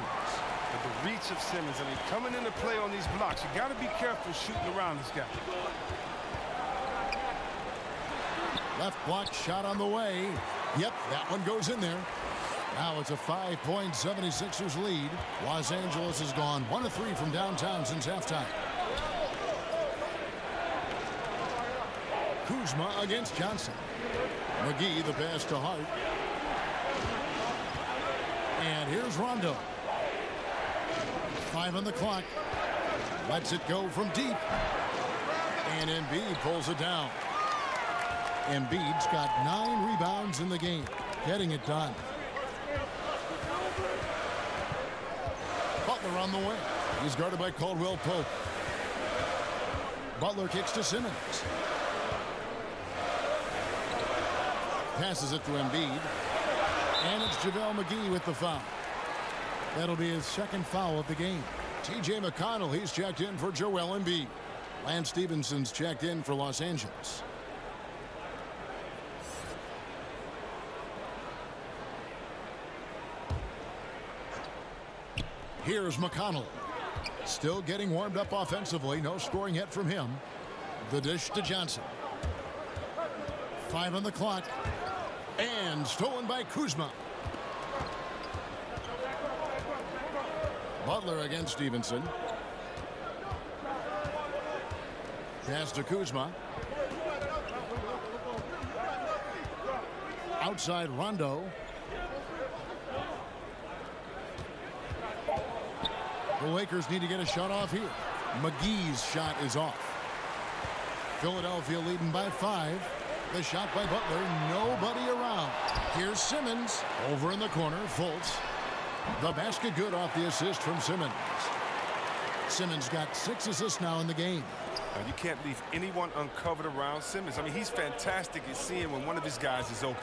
But the reach of Simmons, I mean, coming into play on these blocks, you got to be careful shooting around this guy. Left block shot on the way. Yep, that one goes in there. Now it's a 5-point 76ers lead. Los Angeles has gone 1 of 3 from downtown since halftime. Kuzma against Johnson. McGee the pass to Hart. And here's Rondo. 5 on the clock. Lets it go from deep. And Embiid pulls it down. Embiid's got 9 rebounds in the game, getting it done. Butler on the way. He's guarded by Caldwell Pope. Butler kicks to Simmons. Passes it to Embiid. And it's JaVale McGee with the foul. That'll be his second foul of the game. T.J. McConnell, he's checked in for Joel Embiid. Lance Stephenson's checked in for Los Angeles. Here's McConnell. Still getting warmed up offensively. No scoring yet from him. The dish to Johnson. 5 on the clock. And stolen by Kuzma. Butler against Stevenson. Pass to Kuzma. Outside Rondo. The Lakers need to get a shot off here. McGee's shot is off. Philadelphia leading by 5. The shot by Butler. Nobody around. Here's Simmons. Over in the corner. Fultz. The basket good off the assist from Simmons. Simmons got 6 assists now in the game. Now, you can't leave anyone uncovered around Simmons. I mean, he's fantastic at seeing when one of his guys is open.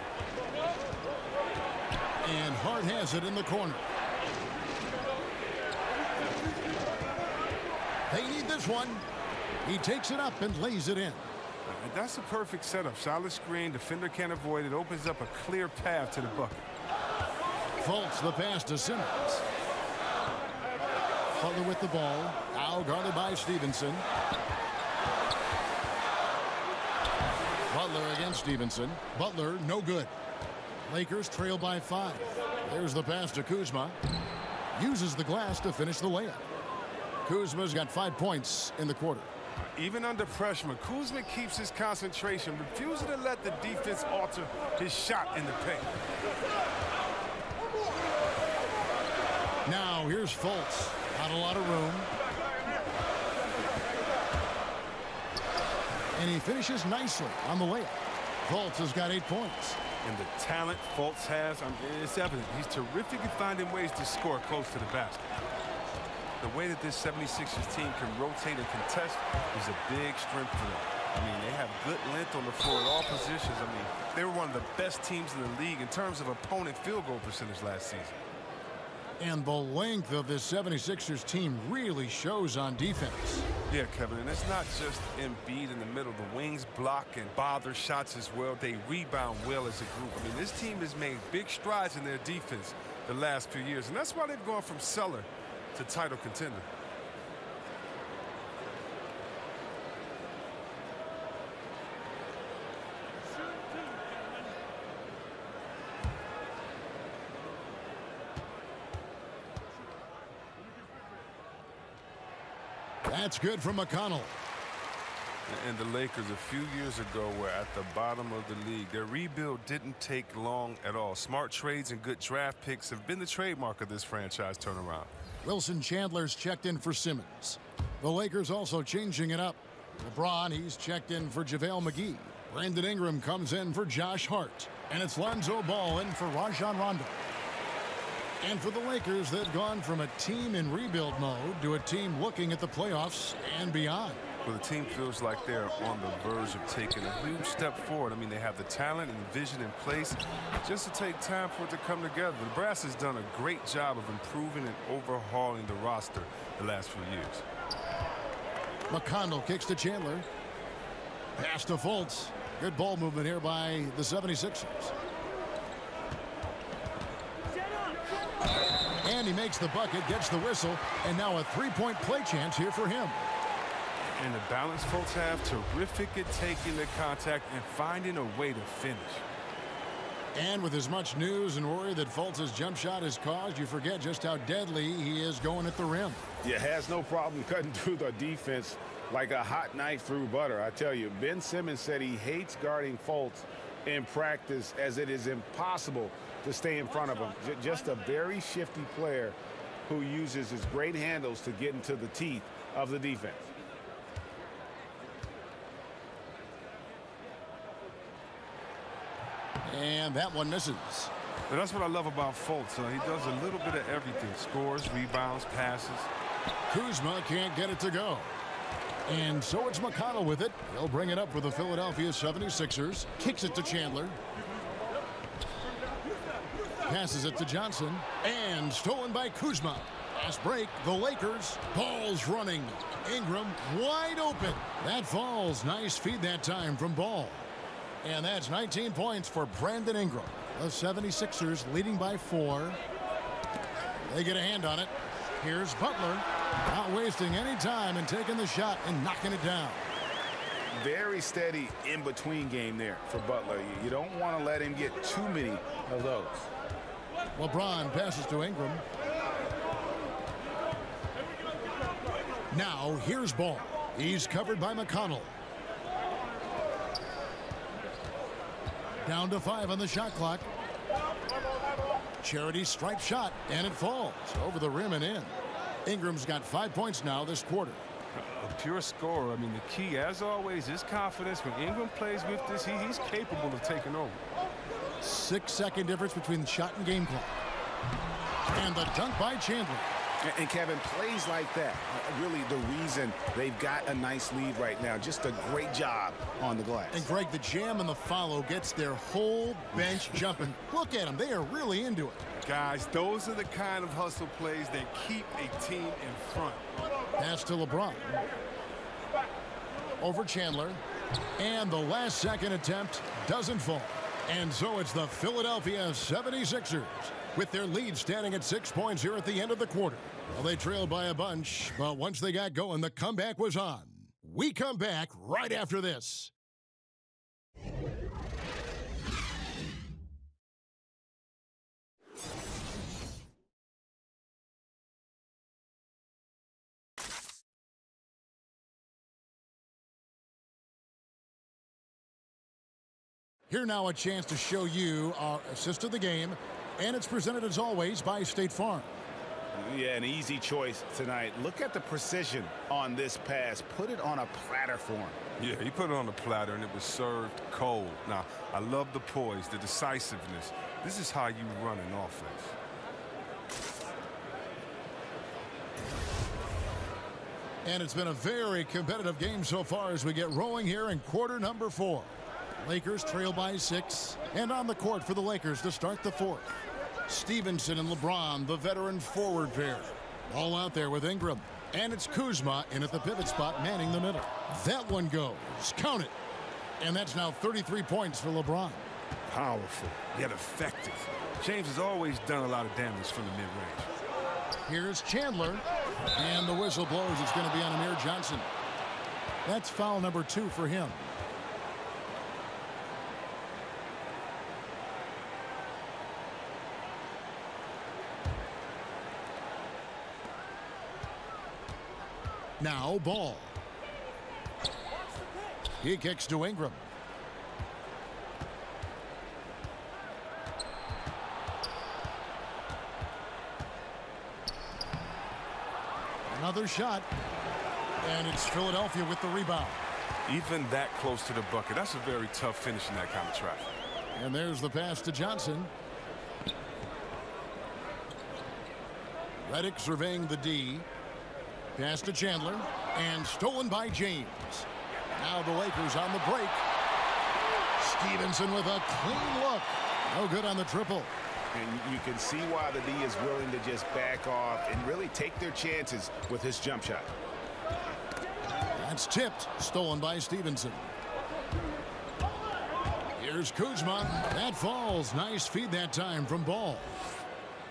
And Hart has it in the corner. They need this one. He takes it up and lays it in. And that's a perfect setup. Solid screen. Defender can't avoid it. Opens up a clear path to the bucket. Fultz the pass to Simmons. Butler with the ball. Now guarded by Stevenson. Butler against Stevenson. Butler no good. Lakers trail by 5. There's the pass to Kuzma. Uses the glass to finish the layup. Kuzma's got 5 points in the quarter. Even under pressure, Kuzma keeps his concentration, refusing to let the defense alter his shot in the paint. Now here's Fultz. Not a lot of room. And he finishes nicely on the layup. Fultz has got 8 points. And the talent Fultz has, it's evident. He's terrific at finding ways to score close to the basket. The way that this 76ers team can rotate and contest is a big strength for them. I mean, they have good length on the floor at all positions. I mean, they were one of the best teams in the league in terms of opponent field goal percentage last season. And the length of this 76ers team really shows on defense. Yeah, Kevin, and it's not just Embiid in the middle. The wings block and bother shots as well. They rebound well as a group. I mean, this team has made big strides in their defense the last few years, and that's why they've gone from cellar to title contender. That's good from McConnell. And the Lakers a few years ago were at the bottom of the league. Their rebuild didn't take long at all. Smart trades and good draft picks have been the trademark of this franchise turnaround. Wilson Chandler's checked in for Simmons. The Lakers also changing it up. LeBron, he's checked in for JaVale McGee. Brandon Ingram comes in for Josh Hart. And it's Lonzo Ball in for Rajon Rondo. And for the Lakers, they've gone from a team in rebuild mode to a team looking at the playoffs and beyond. Well, the team feels like they're on the verge of taking a huge step forward. I mean, they have the talent and vision in place just to take time for it to come together. The brass has done a great job of improving and overhauling the roster the last few years. McConnell kicks to Chandler. Pass to Fultz. Good ball movement here by the 76ers. And he makes the bucket, gets the whistle, and now a three-point play chance here for him. And the balance folks have, terrific at taking the contact and finding a way to finish. And with as much news and worry that Fultz's jump shot has caused, you forget just how deadly he is going at the rim. Yeah, has no problem cutting through the defense like a hot knife through butter. I tell you, Ben Simmons said he hates guarding Fultz in practice as it is impossible to stay in front of him. Just a very shifty player who uses his great handles to get into the teeth of the defense. And that one misses. But that's what I love about Fultz. He does a little bit of everything. Scores, rebounds, passes. Kuzma can't get it to go. And so it's McConnell with it. He'll bring it up for the Philadelphia 76ers. Kicks it to Chandler. Passes it to Johnson. And stolen by Kuzma. Fast break. The Lakers. Ball's running. Ingram wide open. That falls. Nice feed that time from Ball. And that's 19 points for Brandon Ingram. The 76ers leading by 4. They get a hand on it. Here's Butler. Not wasting any time and taking the shot and knocking it down. Very steady in-between game there for Butler. You don't want to let him get too many of those. LeBron passes to Ingram. Now here's Ball. He's covered by McConnell. Down to 5 on the shot clock. Charity stripe shot, and it falls over the rim and in. Ingram's got 5 points now this quarter. A pure scorer. I mean, the key, as always, is confidence. When Ingram plays with this, he's capable of taking over. 6-second difference between the shot and game clock. And the dunk by Chandler. And Kevin, plays like that, really the reason they've got a nice lead right now. Just a great job on the glass. And Greg, the jam and the follow gets their whole bench jumping. Look at them. They are really into it. Guys, those are the kind of hustle plays that keep a team in front. Pass to LeBron. Over Chandler. And the last second attempt doesn't fall. And so it's the Philadelphia 76ers with their lead standing at 6 points here at the end of the quarter. Well, they trailed by a bunch, but once they got going, the comeback was on. We come back right after this. Here now a chance to show you our assist of the game, and it's presented as always by State Farm. Yeah, an easy choice tonight. Look at the precision on this pass. Put it on a platter for him. Yeah, he put it on a platter, and it was served cold. Now, I love the poise, the decisiveness. This is how you run an offense. And it's been a very competitive game so far as we get rolling here in quarter number 4. Lakers trail by 6, and on the court for the Lakers to start the 4th. Stevenson and LeBron, the veteran forward pair. All out there with Ingram. And it's Kuzma in at the pivot spot, manning the middle. That one goes. Count it. And that's now 33 points for LeBron. Powerful, yet effective. James has always done a lot of damage from the mid-range. Here's Chandler. And the whistle blows. It's going to be on Amir Johnson. That's foul number 2 for him. Now Ball. He kicks to Ingram. Another shot. And it's Philadelphia with the rebound. Even that close to the bucket. That's a very tough finish in that kind of traffic. And there's the pass to Johnson. Redick surveying the D. Pass to Chandler, and stolen by James. Now the Lakers on the break. Stevenson with a clean look. No good on the triple. And you can see why the D is willing to just back off and really take their chances with his jump shot. That's tipped, stolen by Stevenson. Here's Kuzma. That falls. Nice feed that time from Ball.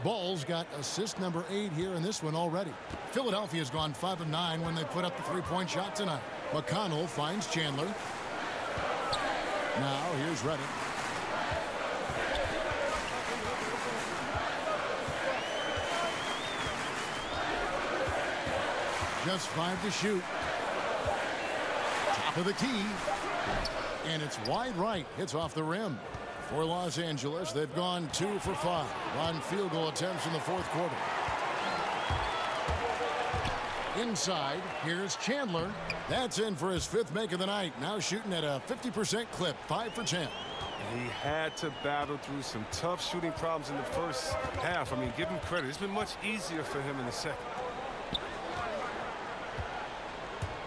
Ball's got assist number 8 here in this one already. Philadelphia's gone 5 of 9 when they put up the three-point shot tonight. McConnell finds Chandler. Now here's Reddick. Just 5 to shoot. Top of the key. And it's wide right. Hits off the rim. For Los Angeles, they've gone 2 for 5 on field goal attempts in the fourth quarter. Inside, here's Chandler. That's in for his 5th make of the night. Now shooting at a 50% clip, 5 for 10. He had to battle through some tough shooting problems in the first half. I mean, give him credit. It's been much easier for him in the second.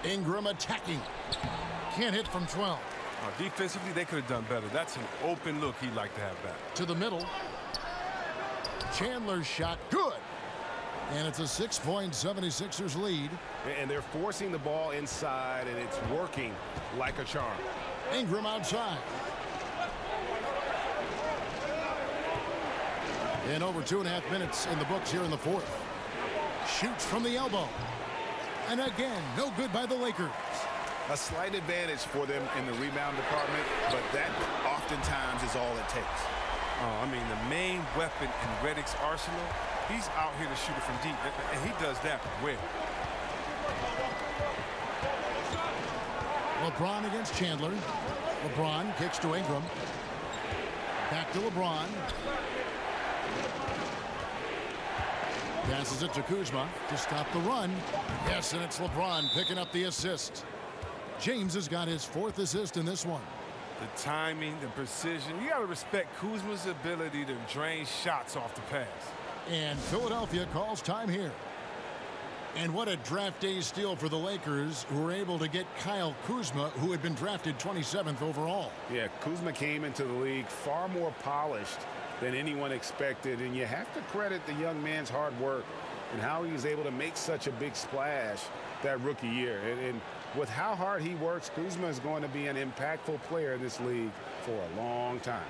Ingram attacking. Can't hit from 12. Defensively, they could have done better. That's an open look he'd like to have back. To the middle. Chandler's shot, good. And it's a 6-point 76ers lead. And they're forcing the ball inside, and it's working like a charm. Ingram outside. And over 2.5 minutes in the books here in the fourth. Shoots from the elbow. And again, no good by the Lakers. A slight advantage for them in the rebound department, but that oftentimes is all it takes. I mean, the main weapon in Reddick's arsenal, he's out here to shoot it from deep, and he does that well. LeBron against Chandler. LeBron kicks to Ingram. Back to LeBron. Passes it to Kuzma to stop the run. Yes, and it's LeBron picking up the assist. James has got his 4th assist in this one. The timing, the precision. You got to respect Kuzma's ability to drain shots off the pass. And Philadelphia calls time here. And what a draft day steal for the Lakers, who were able to get Kyle Kuzma, who had been drafted 27th overall. Yeah, Kuzma came into the league far more polished than anyone expected. And you have to credit the young man's hard work and how he was able to make such a big splash that rookie year. And with how hard he works, Kuzma is going to be an impactful player in this league for a long time.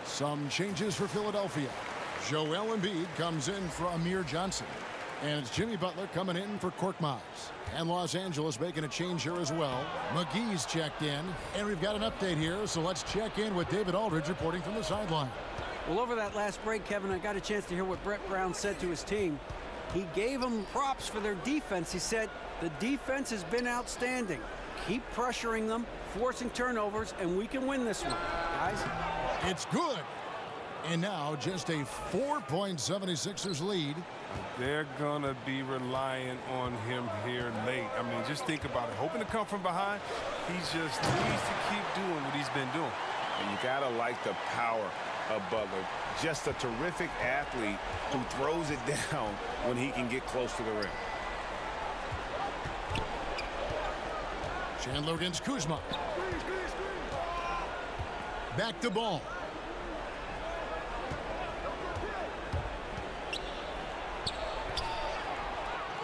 Some changes for Philadelphia. Joel Embiid comes in for Amir Johnson. And it's Jimmy Butler coming in for Korkmaz. And Los Angeles making a change here as well. McGee's checked in. And we've got an update here, so let's check in with David Aldridge reporting from the sideline. Well, over that last break, Kevin, I got a chance to hear what Brett Brown said to his team. He gave them props for their defense. He said, the defense has been outstanding. Keep pressuring them, forcing turnovers, and we can win this one. Guys, it's good. And now just a 4-point 76ers lead. They're going to be relying on him here late. I mean, just think about it. Hoping to come from behind, he just needs to keep doing what he's been doing. And you got to like the power of Butler. Just a terrific athlete who throws it down when he can get close to the rim. Chandler against Kuzma. Back to Ball.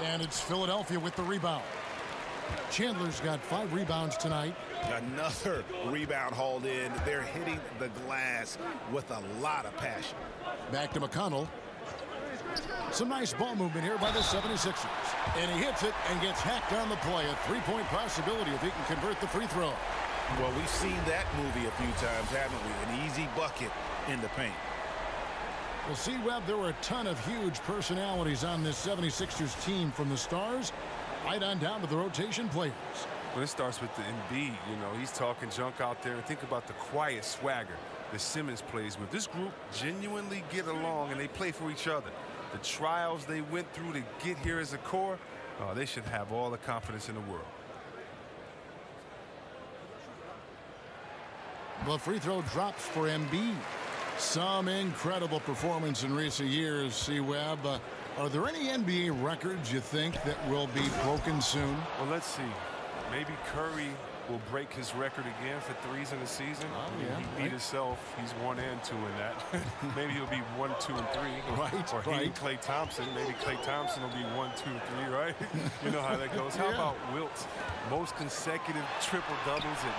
And it's Philadelphia with the rebound. Chandler's got 5 rebounds tonight. Another rebound hauled in. They're hitting the glass with a lot of passion. Back to McConnell. Some nice ball movement here by the 76ers. And he hits it and gets hacked on the play. A 3-point possibility if he can convert the free throw. Well, we've seen that movie a few times, haven't we? An easy bucket in the paint. Well, see, Webb, there were a ton of huge personalities on this 76ers team, from the stars right on down to the rotation players. Well, it starts with the Embiid. You know, he's talking junk out there. And think about the quiet swagger that Simmons plays with. This group genuinely get along, and they play for each other. The trials they went through to get here as a core, they should have all the confidence in the world. The free throw drops for Embiid. Some incredible performance in recent years, C-Web. Are there any NBA records you think that will be broken soon? Well, let's see. Maybe Curry will break his record again for threes in the season. He beat himself. He's 1 and 2 in that. Maybe he'll be 1, 2, and 3. Or he and Klay Thompson. Maybe Klay Thompson will be 1, 2, 3, right? You know how that goes. How about Wilt's most consecutive triple doubles at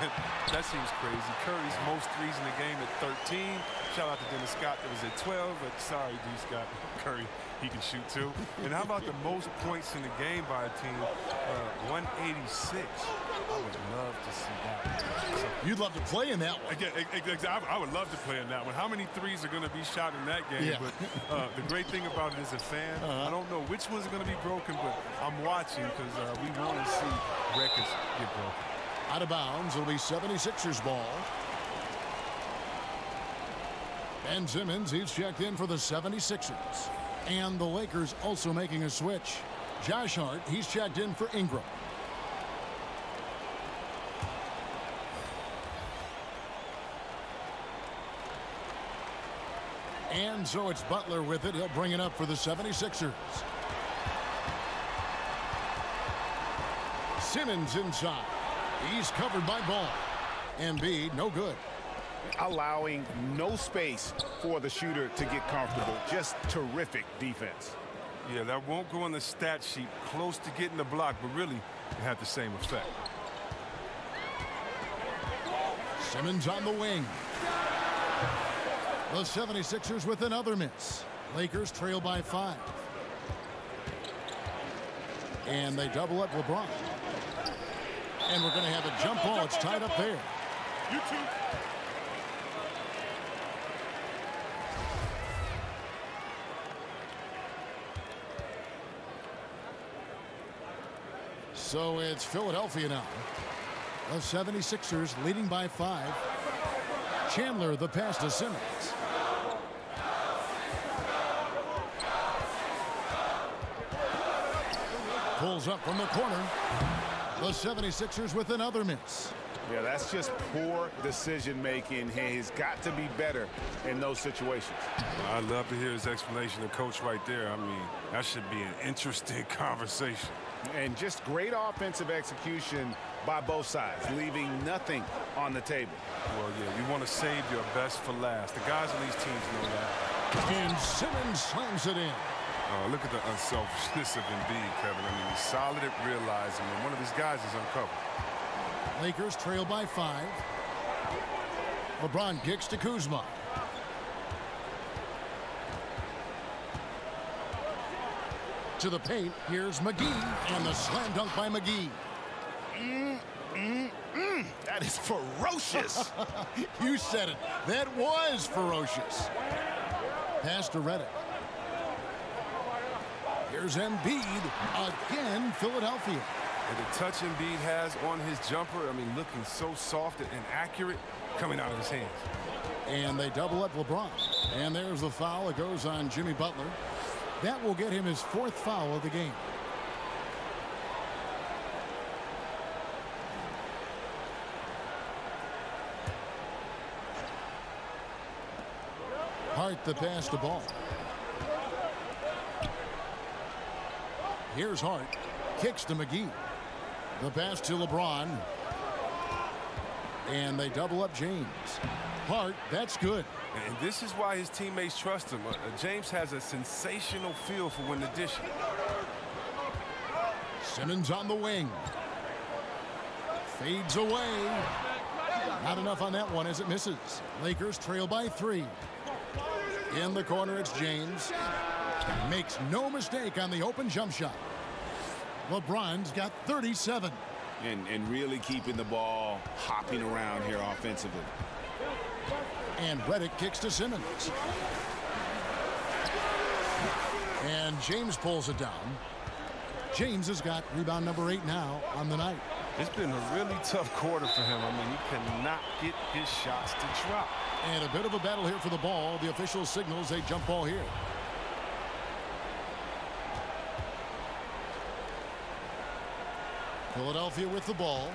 9? That seems crazy. Curry's most threes in the game at 13. Shout out to Dennis Scott that was at 12. But sorry, D. Scott. Curry, he can shoot too. And how about the most points in the game by a team? 186. I would love to see that. You'd love to play in that one. Again, I would love to play in that one. How many threes are going to be shot in that game? Yeah. But the great thing about it as a fan, I don't know which ones are going to be broken, but I'm watching because we want to see records get broken. Out of bounds, it'll be 76ers ball. Ben Simmons, he's checked in for the 76ers. And the Lakers also making a switch. Josh Hart, he's checked in for Ingram. And so it's Butler with it. He'll bring it up for the 76ers. Simmons inside. He's covered by Ball. Embiid, no good. Allowing no space for the shooter to get comfortable. Just terrific defense. Yeah, that won't go on the stat sheet. Close to getting the block, but really it had the same effect. Simmons on the wing. The 76ers with another miss. Lakers trail by 5. And they double up LeBron. And we're going to have a jump ball. It's tied up there. You too. So it's Philadelphia now. The 76ers leading by 5. Chandler the pass to Simmons. Pulls up from the corner. The 76ers with another miss. Yeah, that's just poor decision making. He's got to be better in those situations. I'd love to hear his explanation of coach right there. I mean, that should be an interesting conversation. And just great offensive execution by both sides, leaving nothing on the table. Well, yeah, you want to save your best for last. The guys on these teams know that. And Simmons slams it in. Look at the unselfishness of Embiid, Kevin. I mean, he's solid at realizing when one of his guys is uncovered. Lakers trail by 5. LeBron kicks to Kuzma. To the paint, here's McGee, and the slam dunk by McGee. That is ferocious. You said it. That was ferocious. Pass to Redick. Here's Embiid. Again, Philadelphia. And the touch Embiid has on his jumper, I mean, looking so soft and accurate coming out of his hands. And they double up LeBron. And there's the foul. It goes on Jimmy Butler. That will get him his 4th foul of the game. Hart the pass to Ball. Here's Hart. Kicks to McGee. The pass to LeBron. And they double up James. Hart, that's good. And this is why his teammates trust him. James has a sensational feel for when to dish it. Simmons on the wing. Fades away. Not enough on that one as it misses. Lakers trail by 3. In the corner, it's James. Makes no mistake on the open jump shot. LeBron's got 37. And really keeping the ball hopping around here offensively. And Redick kicks to Simmons. And James pulls it down. James has got rebound number 8 now on the night. It's been a really tough quarter for him. I mean, he cannot get his shots to drop. And a bit of a battle here for the ball. The official signals a jump ball here. Philadelphia with the ball.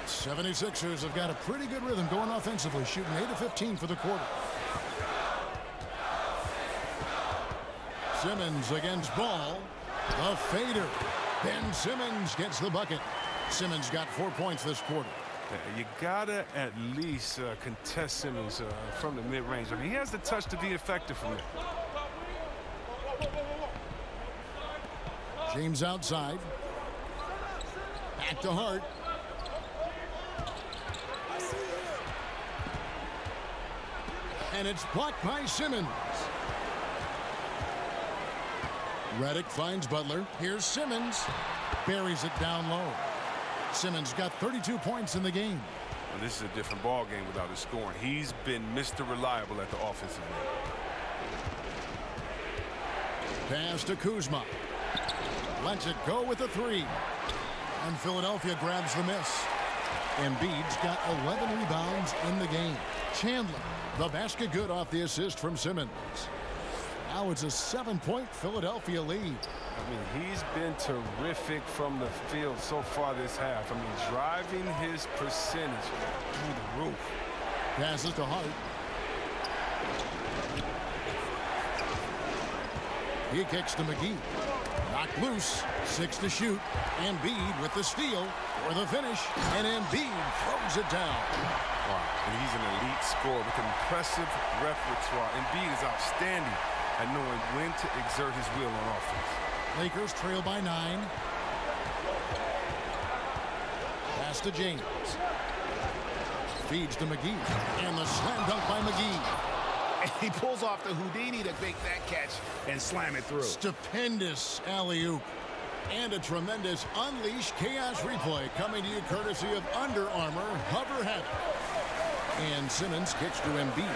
76ers have got a pretty good rhythm going offensively, shooting 8 of 15 for the quarter. Simmons against Ball. The fader. Ben Simmons gets the bucket. Simmons got 4 points this quarter. You gotta at least contest Simmons from the mid-range. I mean, he has the touch to be effective from there. James outside. Back to Hart. And it's blocked by Simmons. Redick finds Butler. Here's Simmons. Buries it down low. Simmons got 32 points in the game. Well, this is a different ball game without his scoring. He's been Mr. Reliable at the offensive end. Pass to Kuzma. Lets it go with a 3. And Philadelphia grabs the miss. Embiid's got 11 rebounds in the game. Chandler, the basket good off the assist from Simmons. Now it's a 7-point Philadelphia lead. I mean, he's been terrific from the field so far this half. I mean, driving his percentage through the roof. Passes to Hart. He kicks to McGee. Knocked loose. 6 to shoot. Embiid with the steal for the finish. And Embiid throws it down. Wow. And he's an elite scorer with an impressive repertoire. Embiid is outstanding at knowing when to exert his will on offense. Lakers trail by 9. Pass to James. Feeds to McGee. And the slam dunk by McGee. And he pulls off the Houdini to make that catch and slam it through. Stupendous alley-oop. And a tremendous Unleash Chaos replay coming to you courtesy of Under Armour Hover Havoc. And Simmons kicks to Embiid.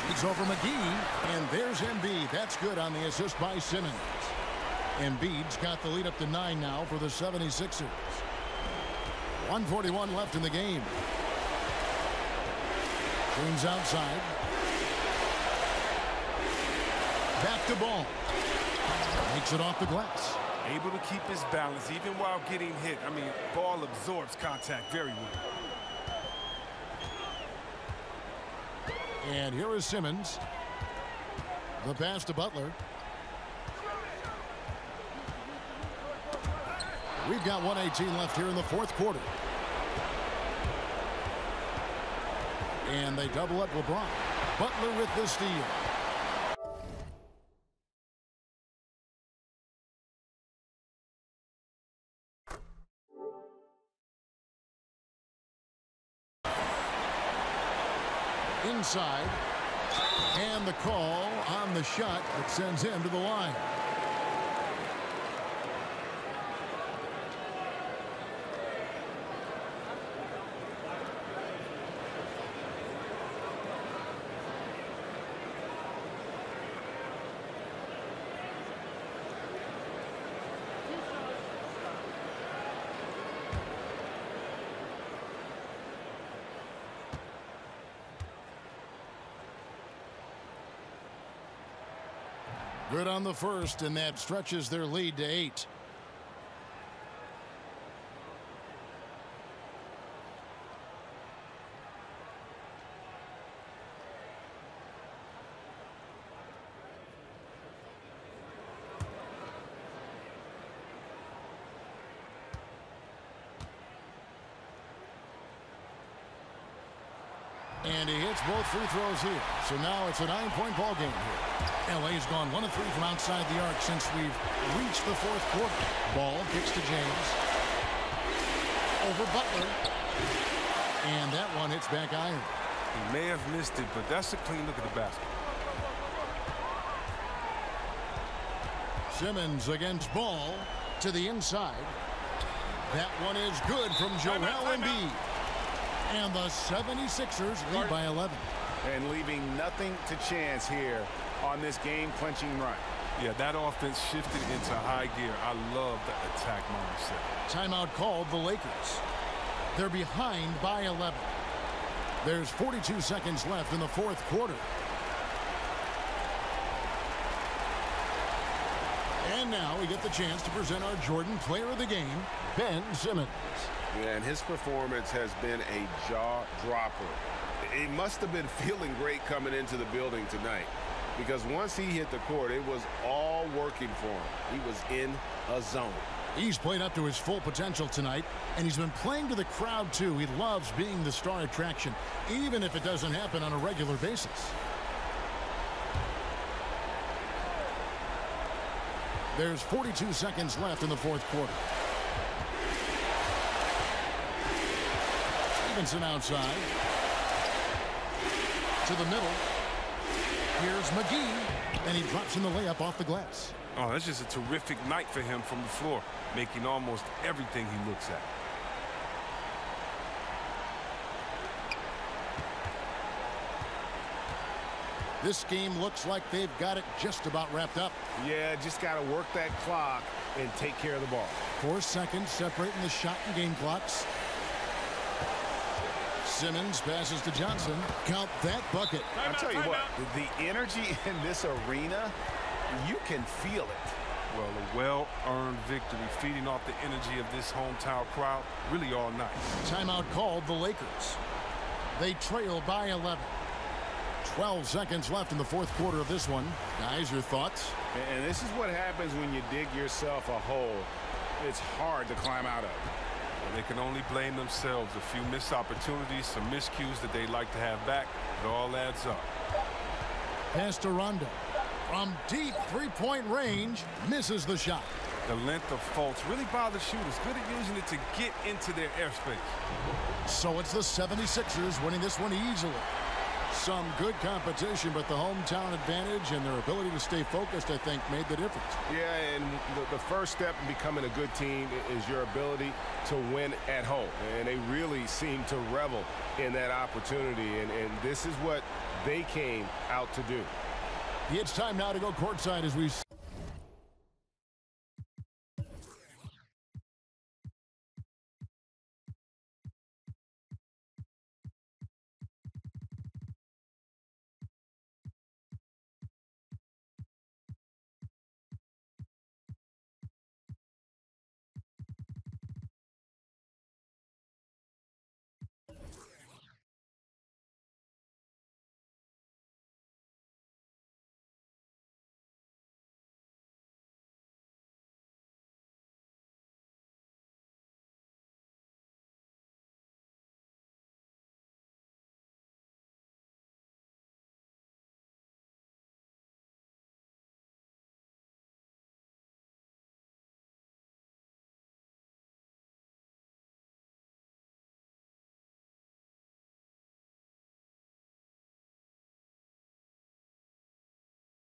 Shoots over McGee, and there's Embiid. That's good on the assist by Simmons. Embiid's got the lead up to 9 now for the 76ers. 1:41 left in the game. James outside. Back to Ball. Makes it off the glass. Able to keep his balance even while getting hit. I mean, Ball absorbs contact very well. And here is Simmons. The pass to Butler. We've got 1:18 left here in the fourth quarter. And they double up LeBron. Butler with the steal. Inside. And the call on the shot that sends him to the line. Good on the first, and that stretches their lead to 8. And he hits both free throws here. So now it's a 9-point ball game here. LA's gone 1 of 3 from outside the arc since we've reached the fourth quarter. Ball kicks to James. Over Butler. And that one hits back iron. He may have missed it, but that's a clean look at the basket. Simmons against Ball to the inside. That one is good from Joel Embiid. And the 76ers lead by 11. And leaving nothing to chance here on this game-clinching run. Yeah, that offense shifted into high gear. I love the attack mindset. Timeout called the Lakers. They're behind by 11. There's 42 seconds left in the fourth quarter. And now we get the chance to present our Jordan Player of the Game, Ben Simmons. Yeah, and his performance has been a jaw-dropper. He must have been feeling great coming into the building tonight, because once he hit the court, it was all working for him. He was in a zone. He's played up to his full potential tonight, and he's been playing to the crowd, too. He loves being the star attraction, even if it doesn't happen on a regular basis. There's 42 seconds left in the fourth quarter. Stevenson outside. To the middle. Here's McGee, and he drops in the layup off the glass. Oh, that's just a terrific night for him from the floor, making almost everything he looks at. This game looks like they've got it just about wrapped up. Yeah, just got to work that clock and take care of the ball. 4 seconds separating the shot and game clocks. Simmons passes to Johnson. Count that bucket. I'll tell you what, the energy in this arena, you can feel it. Well, a well-earned victory, feeding off the energy of this hometown crowd really all night. Timeout called the Lakers. They trail by 11. 12 seconds left in the fourth quarter of this one. Guys, your thoughts? And this is what happens when you dig yourself a hole. It's hard to climb out of. Well, they can only blame themselves. A few missed opportunities, some miscues that they'd like to have back. It all adds up. Pass to Rondo. From deep three-point range, misses the shot. The length of faults really bother shooters. Good at using it to get into their airspace. So it's the 76ers winning this one easily. Some good competition, but the hometown advantage and their ability to stay focused, I think, made the difference. Yeah, and the first step in becoming a good team is your ability to win at home. And they really seem to revel in that opportunity, and this is what they came out to do. It's time now to go courtside as we